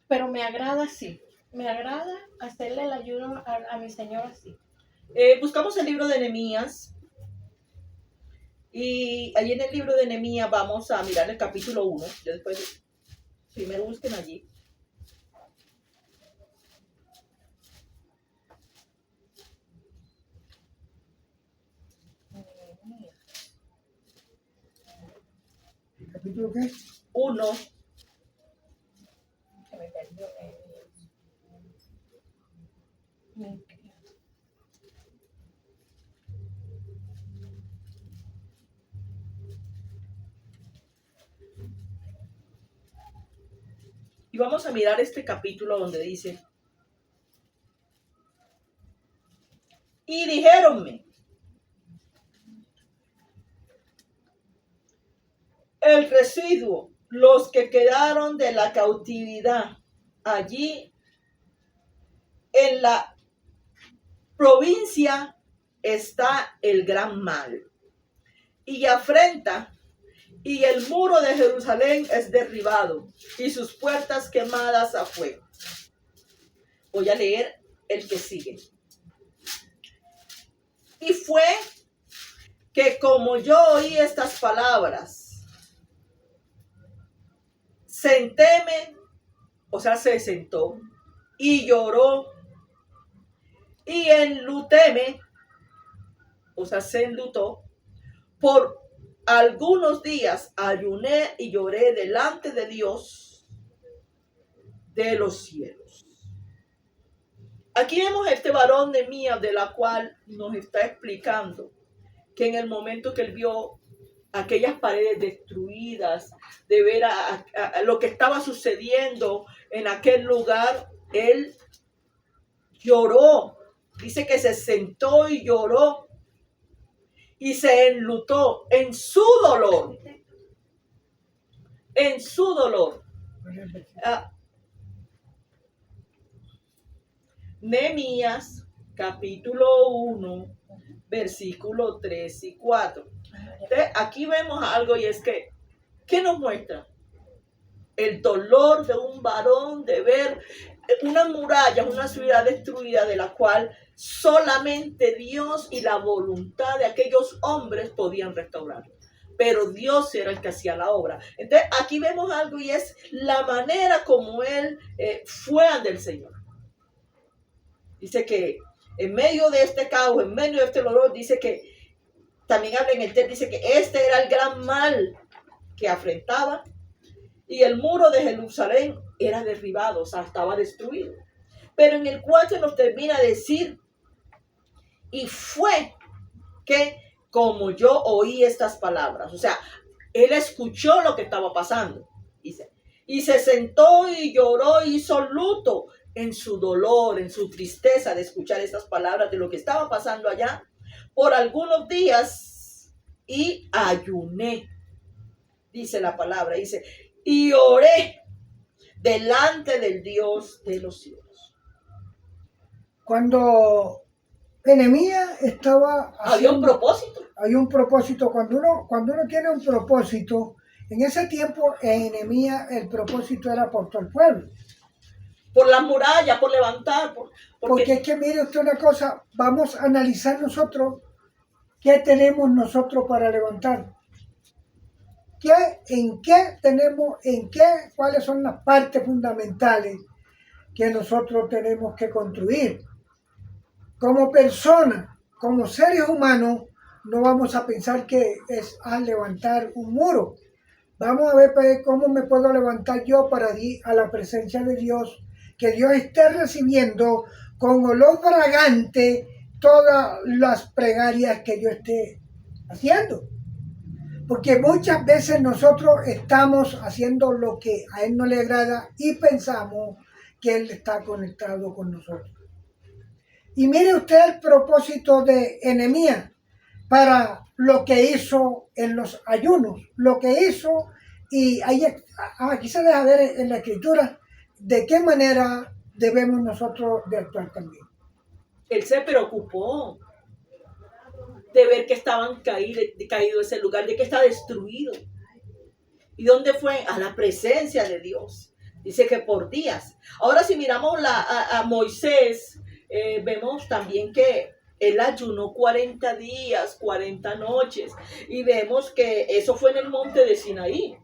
Speaker 3: pero me agrada así, me agrada hacerle el ayuno a mi Señor así.
Speaker 1: Buscamos el libro de Nehemías y ahí en el libro de Nehemías vamos a mirar el capítulo 1. Después, primero busquen allí.
Speaker 2: ¿Capítulo qué?
Speaker 1: 1.
Speaker 3: Que me perdió.
Speaker 1: Y vamos a mirar este capítulo donde dice: y dijéronme, el residuo, los que quedaron de la cautividad allí en la provincia está el gran mal y afrenta, y el muro de Jerusalén es derribado y sus puertas quemadas a fuego. Voy a leer el que sigue. Y fue que como yo oí estas palabras, sentéme, o sea, se sentó y lloró y enlutéme, o sea, se enlutó. Por algunos días ayuné y lloré delante de Dios de los cielos. Aquí vemos a este varón Nehemías, de la cual nos está explicando que en el momento que él vio aquellas paredes destruidas, de ver a lo que estaba sucediendo en aquel lugar, él lloró. Dice que se sentó y lloró y se enlutó en su dolor. En su dolor. Nehemías, capítulo 1, versículo 3 y 4. Entonces, aquí vemos algo, y es que, ¿qué nos muestra? El dolor de un varón de ver una muralla, una ciudad destruida, de la cual solamente Dios y la voluntad de aquellos hombres podían restaurarlo. Pero Dios era el que hacía la obra. Entonces, aquí vemos algo, y es la manera como él fue ante el Señor. Dice que en medio de este caos, en medio de este dolor, dice que, también habla en el texto, dice que este era el gran mal que afrentaba, y el muro de Jerusalén era derribado, o sea, estaba destruido. Pero en el 4 nos termina de decir, y fue que como yo oí estas palabras, o sea, él escuchó lo que estaba pasando, dice, y se sentó y lloró y hizo luto en su dolor, en su tristeza de escuchar estas palabras de lo que estaba pasando allá por algunos días, y ayuné, dice la palabra, dice, y oré delante del Dios de los cielos.
Speaker 2: Cuando Nehemías estaba
Speaker 1: había un propósito.
Speaker 2: Hay un propósito. Cuando uno tiene un propósito, en ese tiempo en Nehemías el propósito era por todo el pueblo.
Speaker 1: Por las murallas, por levantar.
Speaker 2: Porque es que mire usted una cosa, vamos a analizar nosotros qué tenemos nosotros para levantar. ¿Cuáles son las partes fundamentales que nosotros tenemos que construir? Como personas, como seres humanos, no vamos a pensar que es a levantar un muro. Vamos a ver cómo me puedo levantar yo para ir a la presencia de Dios, que Dios esté recibiendo con olor fragante todas las plegarias que yo esté haciendo. Porque muchas veces nosotros estamos haciendo lo que a Él no le agrada y pensamos que Él está conectado con nosotros. Y mire usted el propósito de Nehemías. para lo que hizo en los ayunos, lo que hizo, y ahí, aquí se deja ver en la escritura de qué manera debemos nosotros de actuar también.
Speaker 1: Él se preocupó de ver que estaban caído ese lugar, de que está destruido. ¿Y dónde fue? A la presencia de Dios. Dice que por días. Ahora si miramos a Moisés, vemos también que él ayunó 40 días, 40 noches. Y vemos que eso fue en el monte de Sinaí.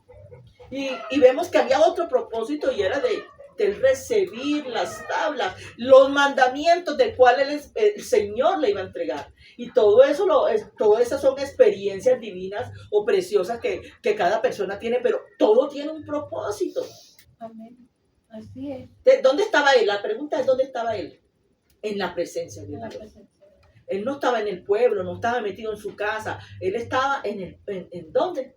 Speaker 1: Y vemos que había otro propósito y era de recibir las tablas, los mandamientos del cual el Señor le iba a entregar. Y todo eso, todas esas son experiencias divinas o preciosas que cada persona tiene, pero todo tiene un propósito.
Speaker 3: Amén. Así es.
Speaker 1: ¿Dónde estaba él? La pregunta es, ¿dónde estaba él? En la presencia de Dios. Él no estaba en el pueblo, no estaba metido en su casa, él estaba ¿en dónde?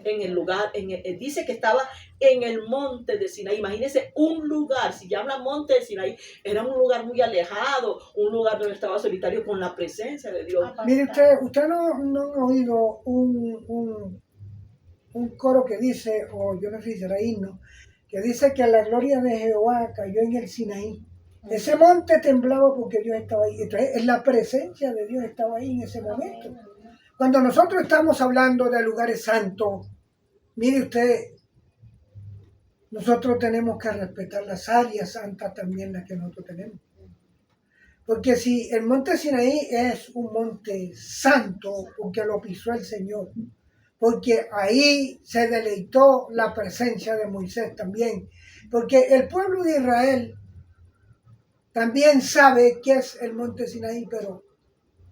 Speaker 1: En el lugar, dice que estaba en el monte de Sinaí. Imagínense un lugar, si llama monte de Sinaí, era un lugar muy alejado, un lugar donde estaba solitario con la presencia de Dios.
Speaker 2: Mire, usted no ha oído un coro que dice, o yo no sé si será himno, que dice que la gloria de Jehová cayó en el Sinaí. Ese monte temblaba porque Dios estaba ahí. Entonces, la presencia de Dios estaba ahí en ese momento. Cuando nosotros estamos hablando de lugares santos, mire usted, nosotros tenemos que respetar las áreas santas también, las que nosotros tenemos. Porque si el monte Sinaí es un monte santo, porque lo pisó el Señor, porque ahí se deleitó la presencia de Moisés también, porque el pueblo de Israel también sabe qué es el monte Sinaí, pero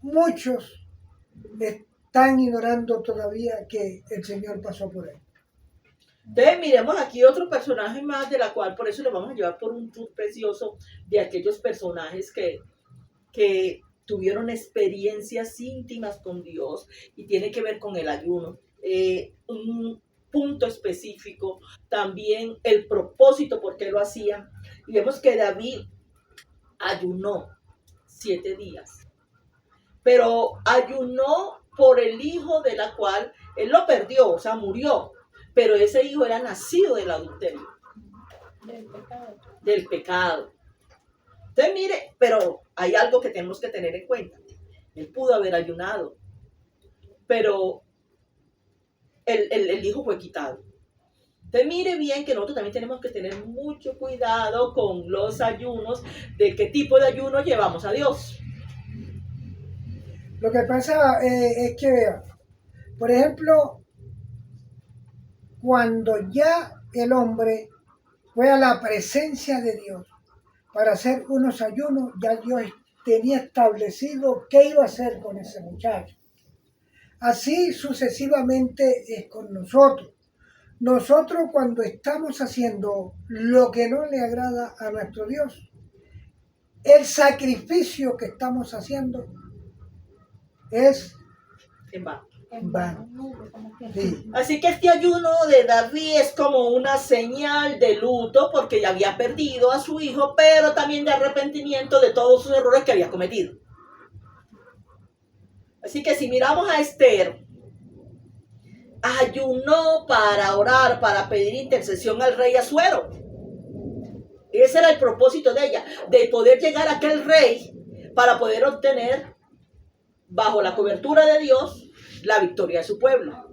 Speaker 2: muchos están ignorando todavía que el Señor pasó por él.
Speaker 1: Entonces miremos aquí otro personaje más de la cual por eso le vamos a llevar por un tour precioso de aquellos personajes que tuvieron experiencias íntimas con Dios y tiene que ver con el ayuno. Un punto específico, también el propósito por qué lo hacían. Y vemos que David ayunó 7 días, pero ayunó por el hijo de la cual él lo perdió, o sea, murió, pero ese hijo era nacido del adulterio, del pecado. Entonces, mire, pero hay algo que tenemos que tener en cuenta. Él pudo haber ayunado, pero el hijo fue quitado. Entonces, mire bien que nosotros también tenemos que tener mucho cuidado con los ayunos, de qué tipo de ayuno llevamos a Dios.
Speaker 2: Lo que pasa es que, por ejemplo, cuando ya el hombre fue a la presencia de Dios para hacer unos ayunos, ya Dios tenía establecido qué iba a hacer con ese muchacho. Así sucesivamente es con nosotros. Nosotros cuando estamos haciendo lo que no le agrada a nuestro Dios, el sacrificio que estamos haciendo es
Speaker 1: en vano.
Speaker 2: Sí.
Speaker 1: Así que este ayuno de David es como una señal de luto porque ya había perdido a su hijo, pero también de arrepentimiento de todos sus errores que había cometido. Así que si miramos a Esther, ayunó para orar, para pedir intercesión al rey Asuero. Ese era el propósito de ella, de poder llegar a aquel rey para poder obtener, bajo la cobertura de Dios, la victoria de su pueblo.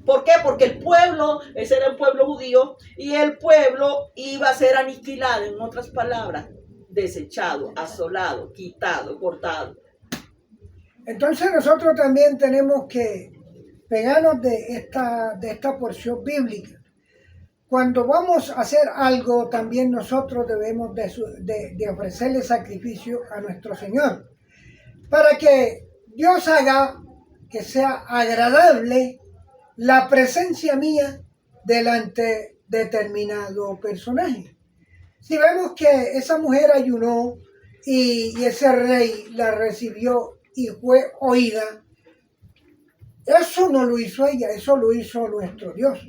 Speaker 1: ¿Por qué? Porque el pueblo, ese era el pueblo judío, y el pueblo iba a ser aniquilado, en otras palabras, desechado, asolado, quitado, cortado.
Speaker 2: Entonces nosotros también tenemos que pegarnos de esta porción bíblica. Cuando vamos a hacer algo, también nosotros debemos de ofrecerle sacrificio a nuestro Señor, para que Dios haga que sea agradable la presencia mía delante de determinado personaje. Si vemos que esa mujer ayunó y ese rey la recibió y fue oída, eso no lo hizo ella, eso lo hizo nuestro Dios.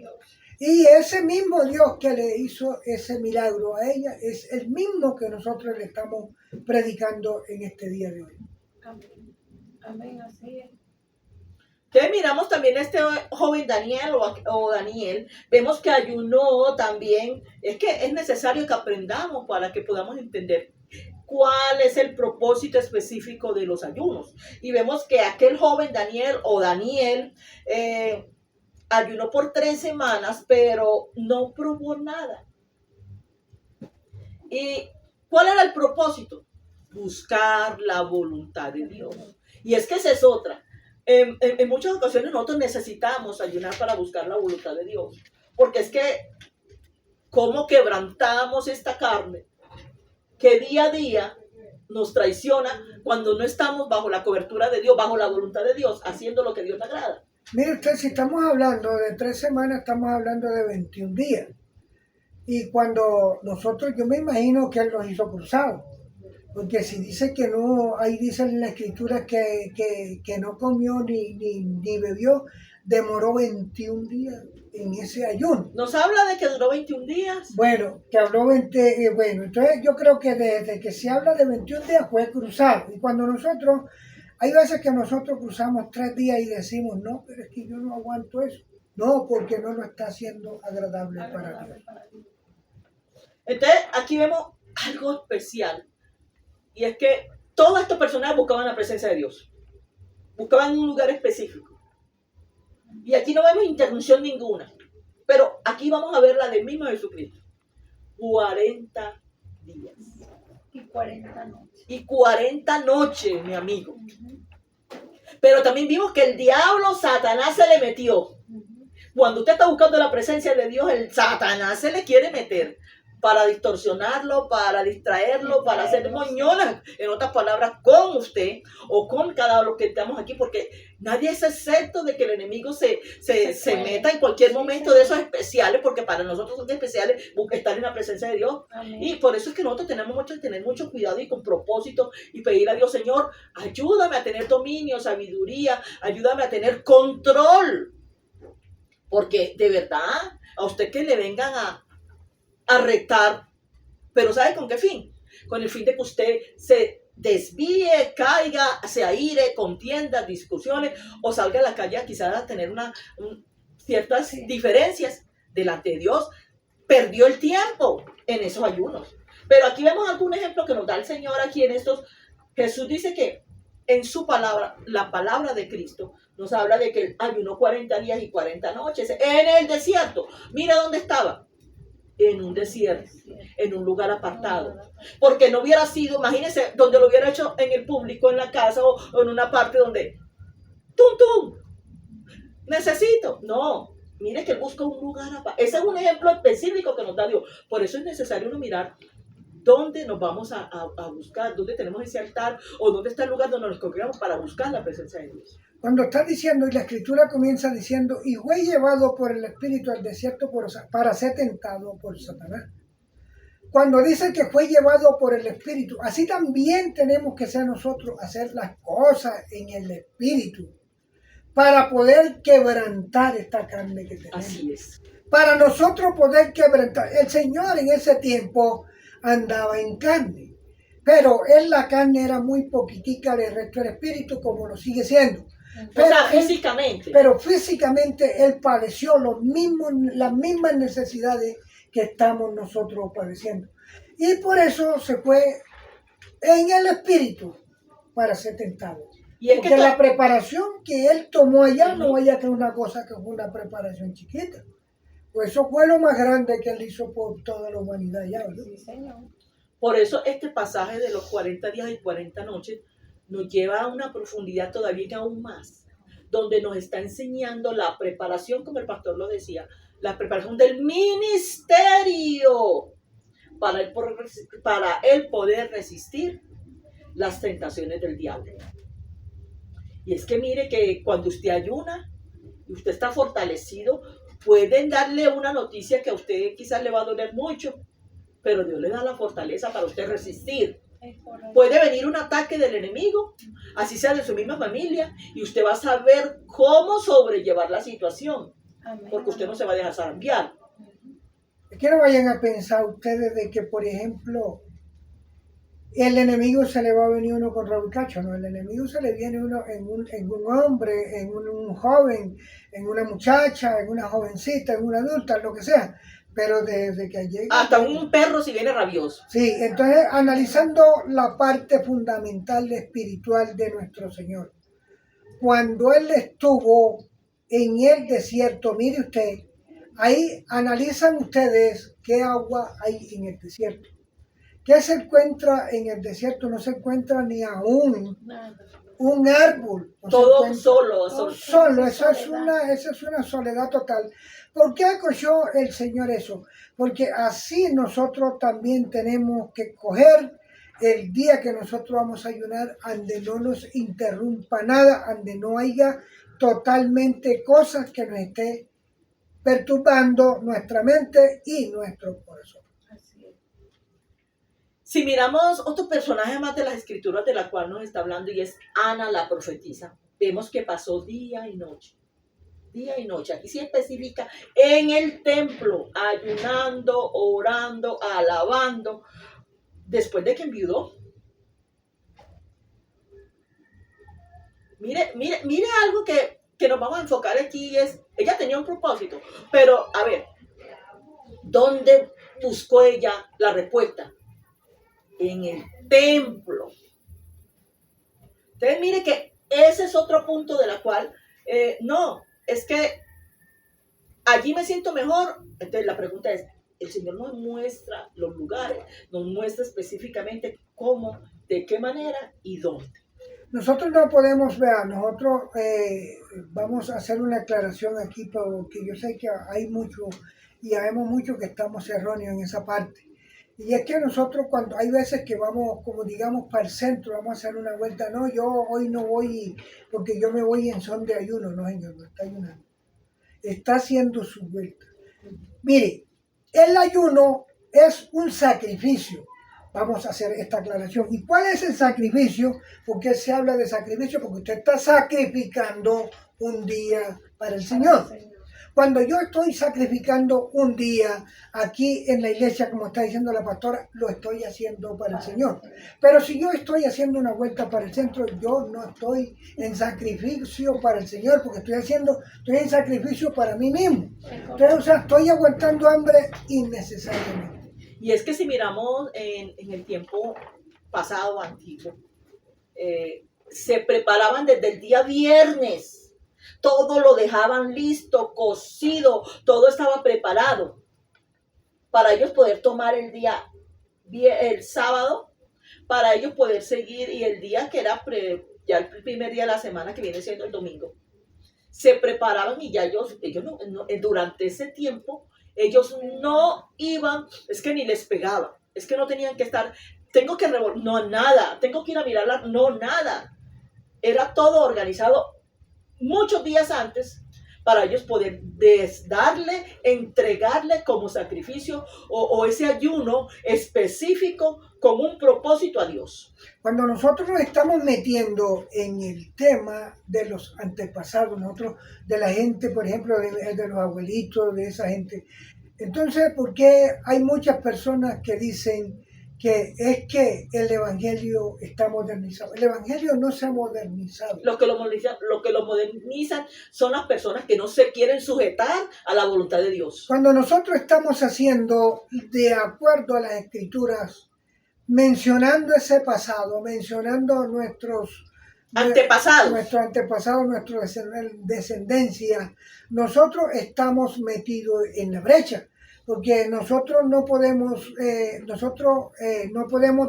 Speaker 2: Y ese mismo Dios que le hizo ese milagro a ella es el mismo que nosotros le estamos predicando en este día de hoy.
Speaker 3: Amén. Amén, así es.
Speaker 1: Entonces miramos también a este joven Daniel o Daniel, vemos que ayunó también. Es que es necesario que aprendamos para que podamos entender cuál es el propósito específico de los ayunos. Y vemos que aquel joven Daniel o Daniel ayunó por 3 semanas, pero no probó nada. ¿Y cuál era el propósito? Buscar la voluntad de Dios. Y es que esa es otra. En muchas ocasiones nosotros necesitamos ayunar para buscar la voluntad de Dios. Porque es que, ¿cómo quebrantamos esta carne que día a día nos traiciona cuando no estamos bajo la cobertura de Dios, bajo la voluntad de Dios, haciendo lo que Dios le agrada?
Speaker 2: Mire usted, si estamos hablando de 3 semanas, estamos hablando de 21 días. Y cuando nosotros, yo me imagino que él los hizo cruzados. Porque si dice que no, ahí dice en la escritura que no comió ni bebió, demoró 21 días en ese ayuno.
Speaker 1: Nos habla de que duró 21 días.
Speaker 2: Bueno, que habló 20, bueno, entonces yo creo que desde que se habla de 21 días fue cruzado. Y cuando nosotros, hay veces que nosotros cruzamos 3 días y decimos, no, pero es que yo no aguanto eso. No, porque no lo está haciendo agradable para Dios.
Speaker 1: Entonces, aquí vemos algo especial. Y es que todas estas personas buscaban la presencia de Dios. Buscaban un lugar específico. Y aquí no vemos interrupción ninguna. Pero aquí vamos a ver la del mismo Jesucristo. 40 días.
Speaker 3: Y 40 noches.
Speaker 1: Y 40 noches, mi amigo. Pero también vimos que el diablo, Satanás, se le metió. Cuando usted está buscando la presencia de Dios, el Satanás se le quiere meter para distorsionarlo, para distraerlo, para hacer moñonas, en otras palabras, con usted o con cada uno que estamos aquí, porque nadie es excepto de que el enemigo se meta en cualquier momento de esos especiales, porque para nosotros son especiales estar en la presencia de Dios.
Speaker 3: Amén.
Speaker 1: Y por eso es que nosotros tenemos que tener mucho cuidado y con propósito y pedir a Dios, Señor, ayúdame a tener dominio, sabiduría, ayúdame a tener control, porque de verdad, a usted que le vengan a retar, pero ¿sabe con qué fin? Con el fin de que usted se desvíe, caiga, se aire, contiendas, discusiones, o salga a la calle quizás a tener ciertas diferencias delante de Dios. Perdió el tiempo en esos ayunos. Pero aquí vemos algún ejemplo que nos da el Señor aquí en estos. Jesús dice que en su palabra, la palabra de Cristo, nos habla de que él ayunó 40 días y 40 noches en el desierto. Mira dónde estaba. En un desierto, en un lugar apartado. Porque no hubiera sido, imagínense, donde lo hubiera hecho en el público, en la casa o en una parte donde, tum, necesito. No, mire que él busca un lugar apartado. Ese es un ejemplo específico que nos da Dios. Por eso es necesario uno mirar dónde nos vamos a buscar, dónde tenemos ese altar o dónde está el lugar donde nos congregamos para buscar la presencia de Dios.
Speaker 2: Cuando está diciendo, y la escritura comienza diciendo, y fue llevado por el Espíritu al desierto para ser tentado por Satanás. Cuando dice que fue llevado por el Espíritu, así también tenemos que ser nosotros, hacer las cosas en el Espíritu, para poder quebrantar esta carne que tenemos.
Speaker 1: Así es.
Speaker 2: Para nosotros poder quebrantar. El Señor en ese tiempo andaba en carne, pero en la carne era muy poquitica del resto del Espíritu, como lo sigue siendo.
Speaker 1: Pero físicamente.
Speaker 2: Pero físicamente él padeció las mismas necesidades que estamos nosotros padeciendo. Y por eso se fue en el Espíritu para ser tentado.
Speaker 1: Y es
Speaker 2: porque
Speaker 1: que
Speaker 2: la preparación que él tomó allá no vaya que una cosa que fue una preparación chiquita. Pues eso fue lo más grande que él hizo por toda la humanidad ya, ¿no?
Speaker 3: Sí, Señor.
Speaker 1: Por eso este pasaje de los 40 días y 40 noches nos lleva a una profundidad todavía aún más, donde nos está enseñando la preparación, como el pastor lo decía, la preparación del ministerio para el poder resistir las tentaciones del diablo. Y es que mire que cuando usted ayuna y usted está fortalecido, pueden darle una noticia que a usted quizás le va a doler mucho, pero Dios le da la fortaleza para usted resistir. Puede venir un ataque del enemigo, así sea de su misma familia, y usted va a saber cómo sobrellevar la situación, porque usted no se va a dejar zarandear.
Speaker 2: Es que no vayan a pensar ustedes de que, por ejemplo, el enemigo se le va a venir uno con rebucacho, no, el enemigo se le viene uno en un hombre, en un joven, en una muchacha, en una jovencita, en una adulta, lo que sea, pero desde que llega...
Speaker 1: Hasta un perro si viene rabioso.
Speaker 2: Sí, entonces analizando la parte fundamental espiritual de nuestro Señor. Cuando Él estuvo en el desierto, mire usted, ahí analizan ustedes qué agua hay en el desierto. ¿Qué se encuentra en el desierto? No se encuentra ni aún
Speaker 3: Nada.
Speaker 2: un árbol. No se
Speaker 1: Todo
Speaker 2: encuentra.
Speaker 1: solo.
Speaker 2: Solo, eso es una soledad total. ¿Por qué acogió el Señor eso? Porque así nosotros también tenemos que coger el día que nosotros vamos a ayunar, donde no nos interrumpa nada, donde no haya totalmente cosas que nos esté perturbando nuestra mente y nuestro corazón.
Speaker 3: Así es.
Speaker 1: Si miramos otro personaje más de las escrituras de la cual nos está hablando, y es Ana la profetisa, vemos que pasó día y noche. Día y noche, aquí sí especifica, en el templo, ayunando, orando, alabando, después de que enviudó. Mire algo que nos vamos a enfocar aquí, es, ella tenía un propósito, pero a ver, ¿dónde buscó ella la respuesta? En el templo. Entonces mire que ese es otro punto de la cual, no, es que allí me siento mejor. Entonces la pregunta es, el Señor nos muestra los lugares, nos muestra específicamente cómo, de qué manera y dónde.
Speaker 2: Nosotros no podemos ver, nosotros vamos a hacer una aclaración aquí porque yo sé que hay mucho y sabemos mucho que estamos erróneos en esa parte. Y es que nosotros cuando hay veces que vamos, como digamos, para el centro, vamos a hacer una vuelta, no, yo hoy no voy porque yo me voy en son de ayuno, no señor, no está ayunando. Está haciendo su vuelta. Mire, el ayuno es un sacrificio. Vamos a hacer esta aclaración. ¿Y cuál es el sacrificio? ¿Por qué se habla de sacrificio? Porque usted está sacrificando un día para el Señor. Cuando yo estoy sacrificando un día aquí en la iglesia, como está diciendo la pastora, lo estoy haciendo para el Señor. Pero si yo estoy haciendo una vuelta para el centro, yo no estoy en sacrificio para el Señor, porque estoy en sacrificio para mí mismo. Entonces, o sea, estoy aguantando hambre innecesariamente.
Speaker 1: Y es que si miramos en el tiempo pasado, antiguo, se preparaban desde el día viernes. Todo lo dejaban listo, cocido, todo estaba preparado para ellos poder tomar el sábado, para ellos poder seguir, y el día que era ya el primer día de la semana, que viene siendo el domingo, se preparaban y ya ellos durante ese tiempo, ellos no iban, es que ni les pegaba, es que no tenían que estar, tengo que no, nada, tengo que ir a mirarla, no, nada. Era todo organizado muchos días antes para ellos poder entregarle como sacrificio o ese ayuno específico con un propósito a Dios.
Speaker 2: Cuando nosotros nos estamos metiendo en el tema de los antepasados, nosotros, de la gente, por ejemplo, de los abuelitos, de esa gente, entonces, ¿por qué hay muchas personas que dicen que es que el evangelio está modernizado? El evangelio no se ha modernizado.
Speaker 1: Lo que lo modernizan son las personas que no se quieren sujetar a la voluntad de Dios.
Speaker 2: Cuando nosotros estamos haciendo de acuerdo a las escrituras, mencionando ese pasado, mencionando nuestros antepasados, nuestra descendencia, nosotros estamos metidos en la brecha. Porque nosotros no podemos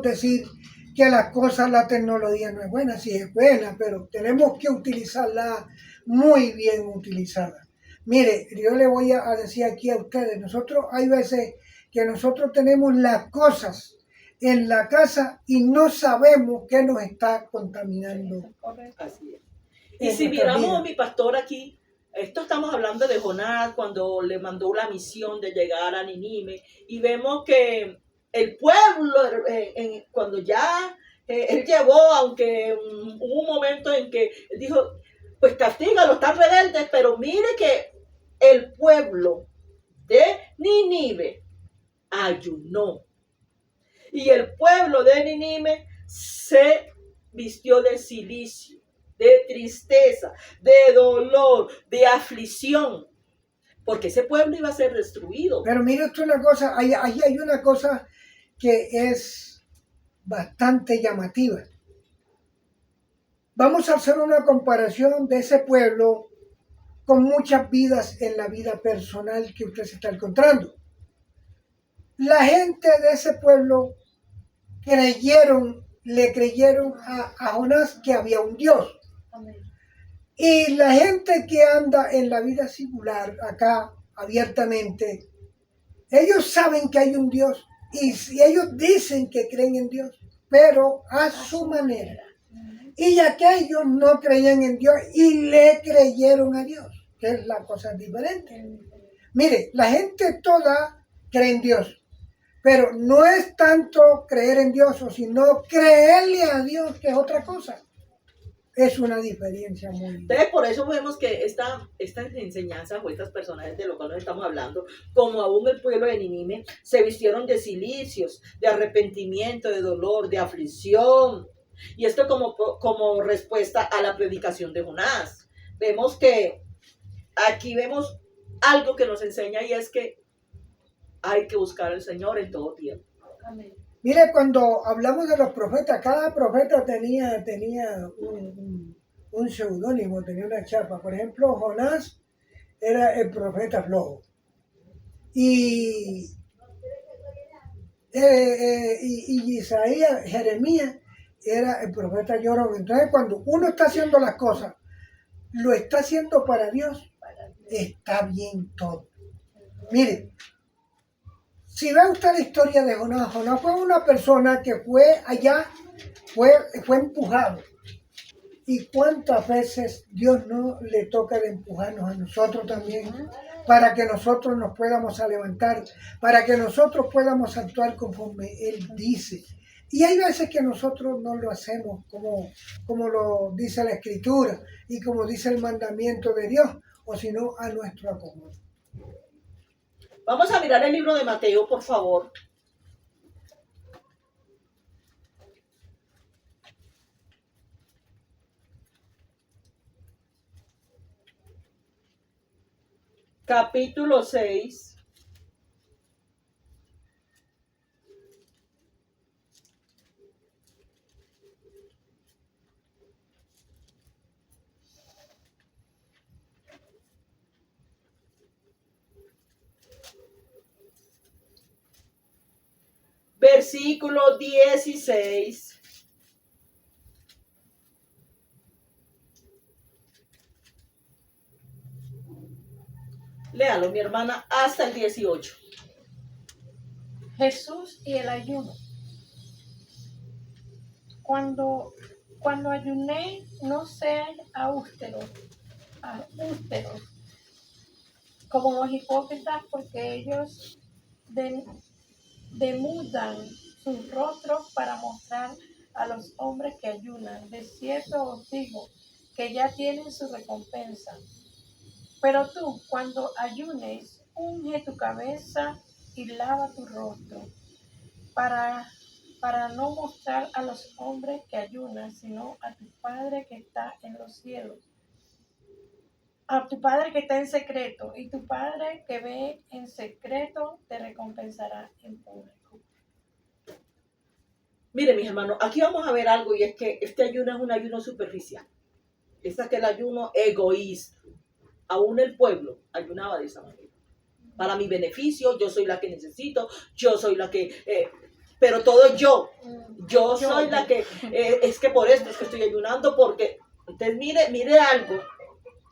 Speaker 2: decir que las cosas, la tecnología no es buena, sí es buena, pero tenemos que utilizarla muy bien utilizada. Mire, yo le voy a decir aquí a ustedes, nosotros hay veces que nosotros tenemos las cosas en la casa y no sabemos qué nos está contaminando.
Speaker 1: Así es. Y si miramos a mi pastor aquí, esto estamos hablando de Jonás cuando le mandó la misión de llegar a Nínive, y vemos que el pueblo, cuando ya él llevó, aunque hubo un momento en que él dijo, pues castígalo, están rebeldes, pero mire que el pueblo de Nínive ayunó. Y el pueblo de Nínive se vistió de cilicio, de tristeza, de dolor, de aflicción, porque ese pueblo iba a ser destruido.
Speaker 2: Pero mire usted una cosa, ahí hay una cosa que es bastante llamativa. Vamos a hacer una comparación de ese pueblo con muchas vidas en la vida personal que usted se está encontrando. La gente de ese pueblo le creyeron a Jonás que había un Dios.
Speaker 3: Amén.
Speaker 2: Y la gente que anda en la vida singular, acá abiertamente, ellos saben que hay un Dios y ellos dicen que creen en Dios, pero a su manera. Y aquellos no creían en Dios y le creyeron a Dios, que es la cosa diferente. Mire, la gente toda cree en Dios, pero no es tanto creer en Dios, sino creerle a Dios, que es otra cosa. Es una diferencia muy...
Speaker 1: Entonces, por eso vemos que estas enseñanzas o estas personajes de lo cual nos estamos hablando, como aún el pueblo de Nínive, se vistieron de cilicios, de arrepentimiento, de dolor, de aflicción. Y esto como respuesta a la predicación de Jonás. Vemos que aquí vemos algo que nos enseña y es que hay que buscar al Señor en todo tiempo.
Speaker 3: Amén.
Speaker 2: Mire, cuando hablamos de los profetas, cada profeta tenía un seudónimo, tenía una chapa. Por ejemplo, Jonás era el profeta flojo. Y Isaías, Jeremías, era el profeta llorón. Entonces, cuando uno está haciendo las cosas, lo está haciendo para Dios, está bien todo. Mire, si ve usted la historia de Jonás, Jonás fue una persona que fue allá, fue empujado. ¿Y cuántas veces Dios no le toca de empujarnos a nosotros también? Para que nosotros nos podamos levantar, para que nosotros podamos actuar conforme Él dice. Y hay veces que nosotros no lo hacemos como lo dice la Escritura y como dice el mandamiento de Dios, o sino a nuestro acomodo.
Speaker 1: Vamos a mirar el libro de Mateo, por favor. Capítulo 6. Versículo 16. Léalo, mi hermana, hasta el 18.
Speaker 3: Jesús y el ayuno. Cuando ayunéis, no seáis austeros, como los hipócritas, porque ellos demudan sus rostros para mostrar a los hombres que ayunan. De cierto os digo que ya tienen su recompensa. Pero tú, cuando ayunes, unge tu cabeza y lava tu rostro, para no mostrar a los hombres que ayunan, sino a tu Padre que está en los cielos. A tu Padre que está en secreto, y tu Padre que ve en secreto te recompensará en público.
Speaker 1: Mire, mis hermanos, aquí vamos a ver algo, y es que este ayuno es un ayuno superficial. Este es el ayuno egoísta. Aún el pueblo ayunaba de esa manera. Para mi beneficio, yo soy la que necesito, yo soy la que... pero todo yo soy la que... es que por esto es que estoy ayunando, porque... Entonces mire algo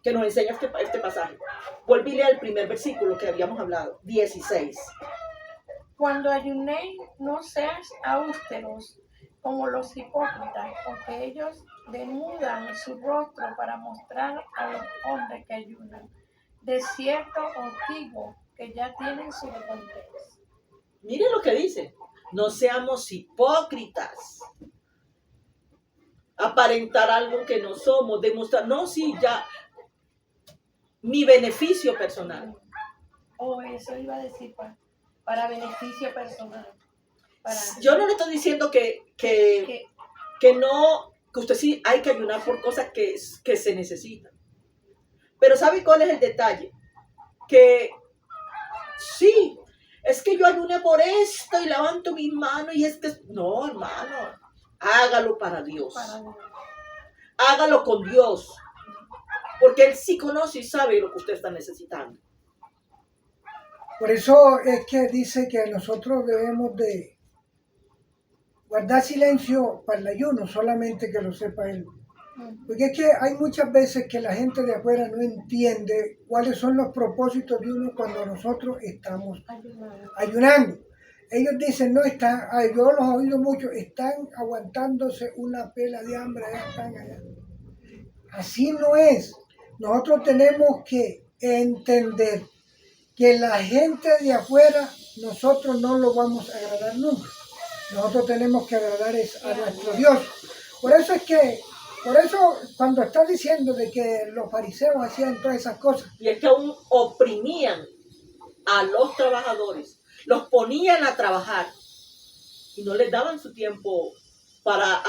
Speaker 1: que nos enseña este pasaje. Vuelve y lea el primer versículo que habíamos hablado, 16.
Speaker 3: Cuando ayunéis, no seas austeros como los hipócritas, porque ellos denudan su rostro para mostrar a los hombres que ayunan. De cierto os digo que ya tienen su recompensa.
Speaker 1: Mire lo que dice. No seamos hipócritas. Aparentar algo que no somos, demostrar, no, sí, ya, mi beneficio personal.
Speaker 3: Eso iba a decir, para beneficio personal.
Speaker 1: Yo no le estoy diciendo que no, que usted sí hay que ayunar por cosas que se necesitan. Pero ¿sabe cuál es el detalle? Que sí, es que yo ayuné por esto y levanto mis manos y es que... No, hermano, hágalo para Dios. Hágalo con Dios. Porque Él sí conoce y sabe lo que usted está necesitando.
Speaker 2: Por eso es que dice que nosotros debemos de guardar silencio para el ayuno, solamente que lo sepa Él. Porque es que hay muchas veces que la gente de afuera no entiende cuáles son los propósitos de uno cuando nosotros estamos ayunando. Ellos dicen, no, yo los he oído mucho, están aguantándose una pela de hambre, allá están allá. Así no es. Nosotros tenemos que entender que la gente de afuera, nosotros no lo vamos a agradar nunca. Nosotros tenemos que agradar a nuestro Dios. Por eso cuando está diciendo de que los fariseos hacían todas esas cosas.
Speaker 1: Y es que aún oprimían a los trabajadores, los ponían a trabajar y no les daban su tiempo para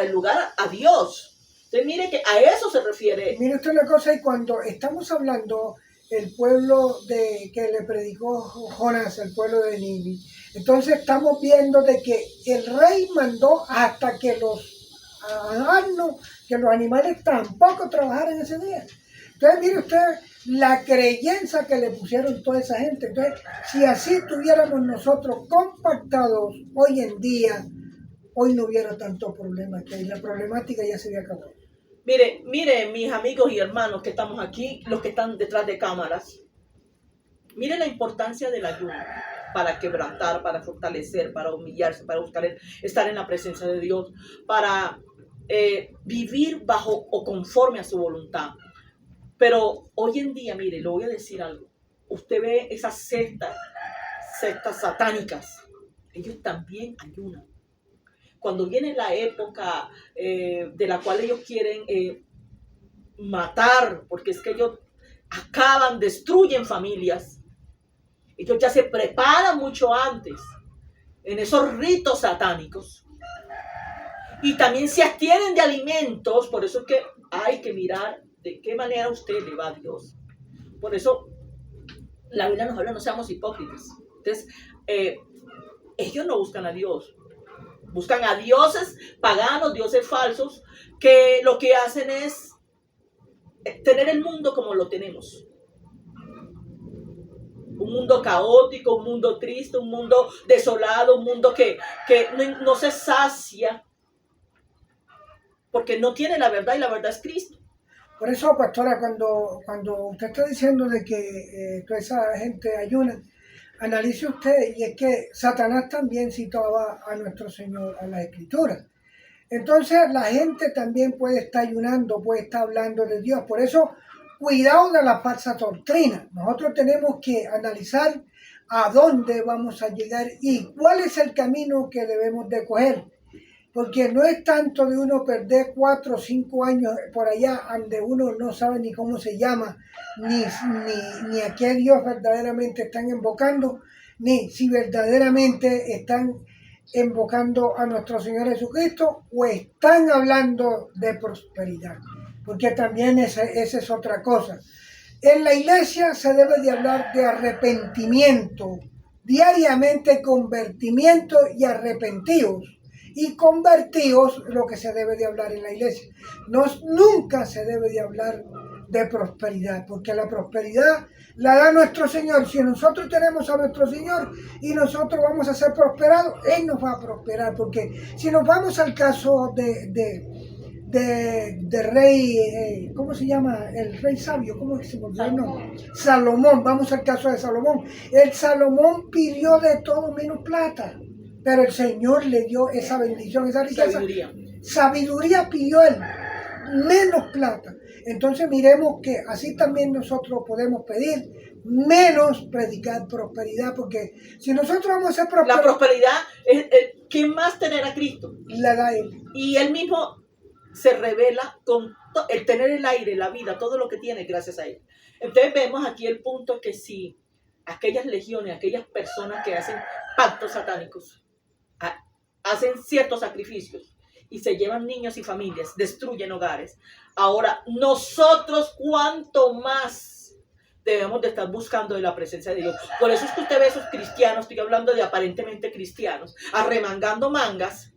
Speaker 1: el lugar a Dios. Entonces mire que a eso se refiere.
Speaker 2: Mire usted una cosa, y cuando estamos hablando el pueblo que le predicó Jonás, el pueblo de Nínive, entonces estamos viendo de que el rey mandó hasta que los animales tampoco trabajaran ese día. Entonces mire usted la creencia que le pusieron toda esa gente. Entonces, si así tuviéramos nosotros compactados hoy en día, hoy no hubiera tanto problema, que la problemática ya se había acabado.
Speaker 1: Mire, mis amigos y hermanos que estamos aquí, los que están detrás de cámaras, mire la importancia del ayuno para quebrantar, para fortalecer, para humillarse, para buscar estar en la presencia de Dios, para vivir bajo o conforme a su voluntad. Pero hoy en día, mire, le voy a decir algo. Usted ve esas sectas satánicas, ellos también ayunan. Cuando viene la época de la cual ellos quieren matar, porque es que ellos acaban, destruyen familias, ellos ya se preparan mucho antes en esos ritos satánicos. Y también se abstienen de alimentos, por eso es que hay que mirar de qué manera usted le va a Dios. Por eso la Biblia nos habla, no seamos hipócritas. Entonces, ellos no buscan a Dios. Buscan a dioses paganos, dioses falsos, que lo que hacen es tener el mundo como lo tenemos. Un mundo caótico, un mundo triste, un mundo desolado, un mundo que no se sacia, porque no tiene la verdad y la verdad es Cristo.
Speaker 2: Por eso, pastora, cuando usted está diciendo de que toda esa gente ayuna, analice usted, y es que Satanás también citaba a nuestro Señor a la Escritura. Entonces la gente también puede estar ayunando, puede estar hablando de Dios. Por eso, cuidado de la falsa doctrina. Nosotros tenemos que analizar a dónde vamos a llegar y cuál es el camino que debemos de coger. Porque no es tanto de uno perder 4 o 5 años por allá donde uno no sabe ni cómo se llama, ni a qué Dios verdaderamente están invocando, ni si verdaderamente están invocando a nuestro Señor Jesucristo o están hablando de prosperidad. Porque también esa es otra cosa. En la iglesia se debe de hablar de arrepentimiento, diariamente convertimiento y arrepentidos. Y convertidos, lo que se debe de hablar en la iglesia. Nunca se debe de hablar de prosperidad, porque la prosperidad la da nuestro Señor. Si nosotros tenemos a nuestro Señor y nosotros vamos a ser prosperados, Él nos va a prosperar. Porque si nos vamos al caso de rey, ¿cómo se llama? El rey sabio, ¿cómo se llama? Salomón, vamos al caso de Salomón. El Salomón pidió de todo menos plata. Pero el Señor le dio esa bendición, esa riqueza. Sabiduría pidió Él, menos plata. Entonces miremos que así también nosotros podemos pedir menos predicar prosperidad, porque si nosotros vamos a ser prosperidad...
Speaker 1: La prosperidad es ¿quién más tener a Cristo?
Speaker 2: La da Él.
Speaker 1: Y Él mismo se revela con el tener el aire, la vida, todo lo que tiene gracias a Él. Entonces vemos aquí el punto que si aquellas legiones, aquellas personas que hacen pactos satánicos, hacen ciertos sacrificios y se llevan niños y familias, destruyen hogares. Ahora, nosotros cuánto más debemos de estar buscando de la presencia de Dios. Por eso es que usted ve a esos cristianos, estoy hablando de aparentemente cristianos, arremangando mangas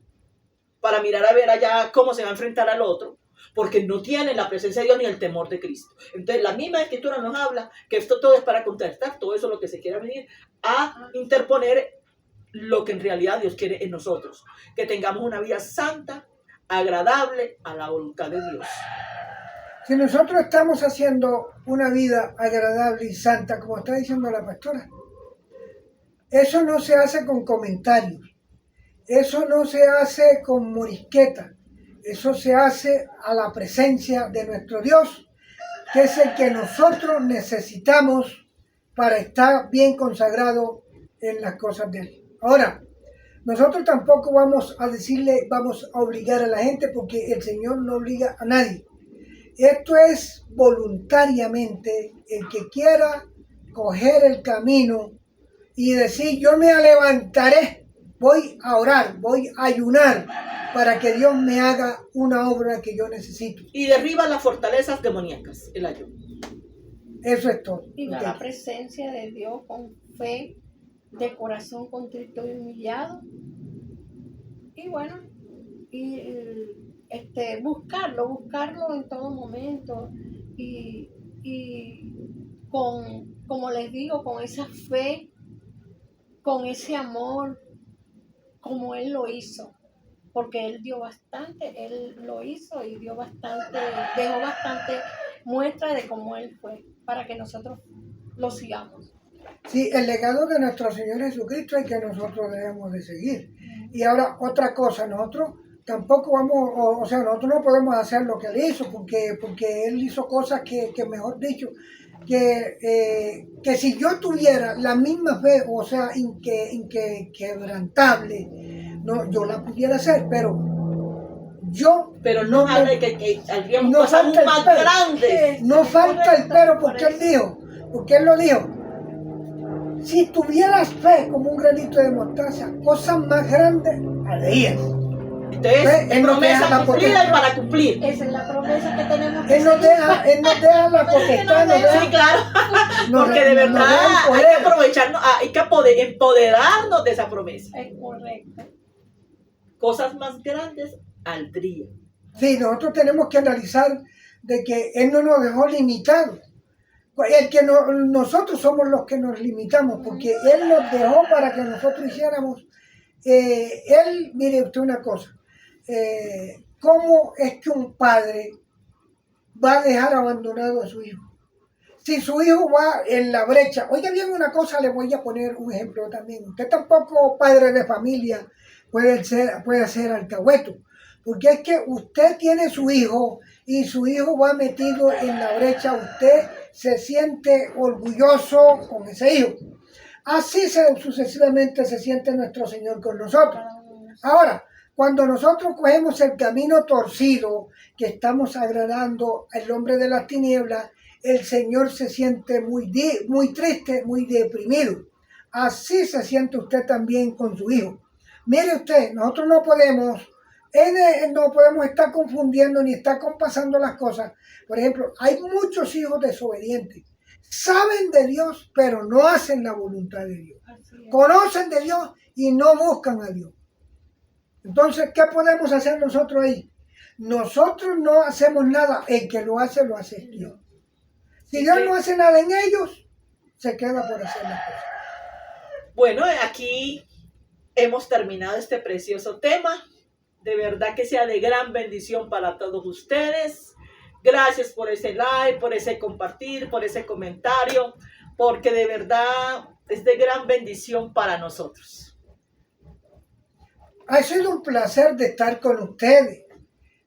Speaker 1: para mirar a ver allá cómo se va a enfrentar al otro, porque no tienen la presencia de Dios ni el temor de Cristo. Entonces, la misma Escritura nos habla que esto todo es para contrastar todo eso, lo que se quiera venir a interponer lo que en realidad Dios quiere en nosotros, que tengamos una vida santa, agradable a la voluntad de Dios.
Speaker 2: Si nosotros estamos haciendo una vida agradable y santa, como está diciendo la pastora, eso no se hace con comentarios, eso no se hace con morisqueta, eso se hace a la presencia de nuestro Dios, que es el que nosotros necesitamos para estar bien consagrado en las cosas de Él. Ahora, nosotros tampoco vamos a obligar a la gente, porque el Señor no obliga a nadie. Esto es voluntariamente. El que quiera coger el camino y decir, yo me levantaré, voy a orar, voy a ayunar para que Dios me haga una obra que yo necesito.
Speaker 1: Y derriba las fortalezas demoníacas, el ayuno.
Speaker 2: Eso es todo.
Speaker 3: Y va a la presencia de Dios con fe, de corazón contrito y humillado. Y bueno, buscarlo en todo momento. Y como les digo, con esa fe, con ese amor, como Él lo hizo. Porque Él dio bastante, Él lo hizo y dejó bastante muestra de cómo Él fue, para que nosotros lo sigamos.
Speaker 2: Sí, el legado de nuestro Señor Jesucristo es que nosotros debemos de seguir. Y ahora, otra cosa, nosotros tampoco nosotros no podemos hacer lo que Él hizo, porque Él hizo cosas que mejor dicho, que si yo tuviera la misma fe, o sea, inquebrantable, no, yo la pudiera hacer, pero
Speaker 1: no habla de que haríamos cosas aún más grandes.
Speaker 2: No falta el pero, porque Él lo dijo. Si tuvieras fe como un granito de mostaza, cosas más grandes harías.
Speaker 1: Entonces, es promesa cumplida y para cumplir.
Speaker 3: Esa es la promesa que tenemos.
Speaker 2: Él nos deja la potestad.
Speaker 1: Sí, claro. Porque de verdad hay que aprovecharnos, hay que empoderarnos de esa promesa.
Speaker 3: Es correcto.
Speaker 1: Cosas más grandes al día.
Speaker 2: Sí, nosotros tenemos que analizar de que Él no nos dejó limitados. Nosotros somos los que nos limitamos, porque Él nos dejó para que nosotros hiciéramos. Él, mire usted una cosa, ¿cómo es que un padre va a dejar abandonado a su hijo? Si su hijo va en la brecha, oiga bien una cosa, le voy a poner un ejemplo también. Usted tampoco, padre de familia, puede ser alcahueto, porque es que usted tiene su hijo y su hijo va metido en la brecha, usted se siente orgulloso con ese hijo. Así sucesivamente se siente nuestro Señor con nosotros. Ahora, cuando nosotros cogemos el camino torcido, que estamos agradando al hombre de las tinieblas, el Señor se siente muy triste, muy deprimido. Así se siente usted también con su hijo. Mire usted, nosotros no podemos estar confundiendo ni estar compasando las cosas. Por ejemplo, hay muchos hijos desobedientes. Saben de Dios, pero no hacen la voluntad de Dios. Conocen de Dios y no buscan a Dios. Entonces, ¿qué podemos hacer nosotros ahí? Nosotros no hacemos nada. El que lo hace Dios. Si Dios no hace nada en ellos, se queda por hacer las cosas.
Speaker 1: Bueno, aquí hemos terminado este precioso tema. De verdad que sea de gran bendición para todos ustedes. Gracias por ese like, por ese compartir, por ese comentario, porque de verdad es de gran bendición para nosotros.
Speaker 2: Ha sido un placer de estar con ustedes,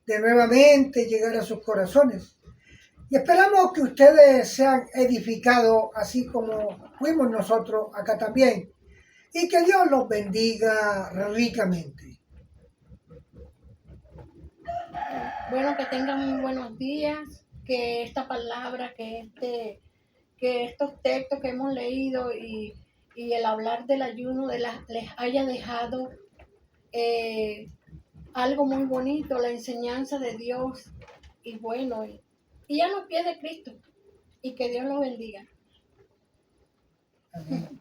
Speaker 2: de nuevamente llegar a sus corazones. Y esperamos que ustedes sean edificados así como fuimos nosotros acá también. Y que Dios los bendiga ricamente.
Speaker 3: Bueno, que tengan muy buenos días, que esta palabra, que estos textos que hemos leído y el hablar del ayuno les haya dejado algo muy bonito, la enseñanza de Dios, y bueno, y a los pies de Cristo, y que Dios los bendiga.
Speaker 2: Amén.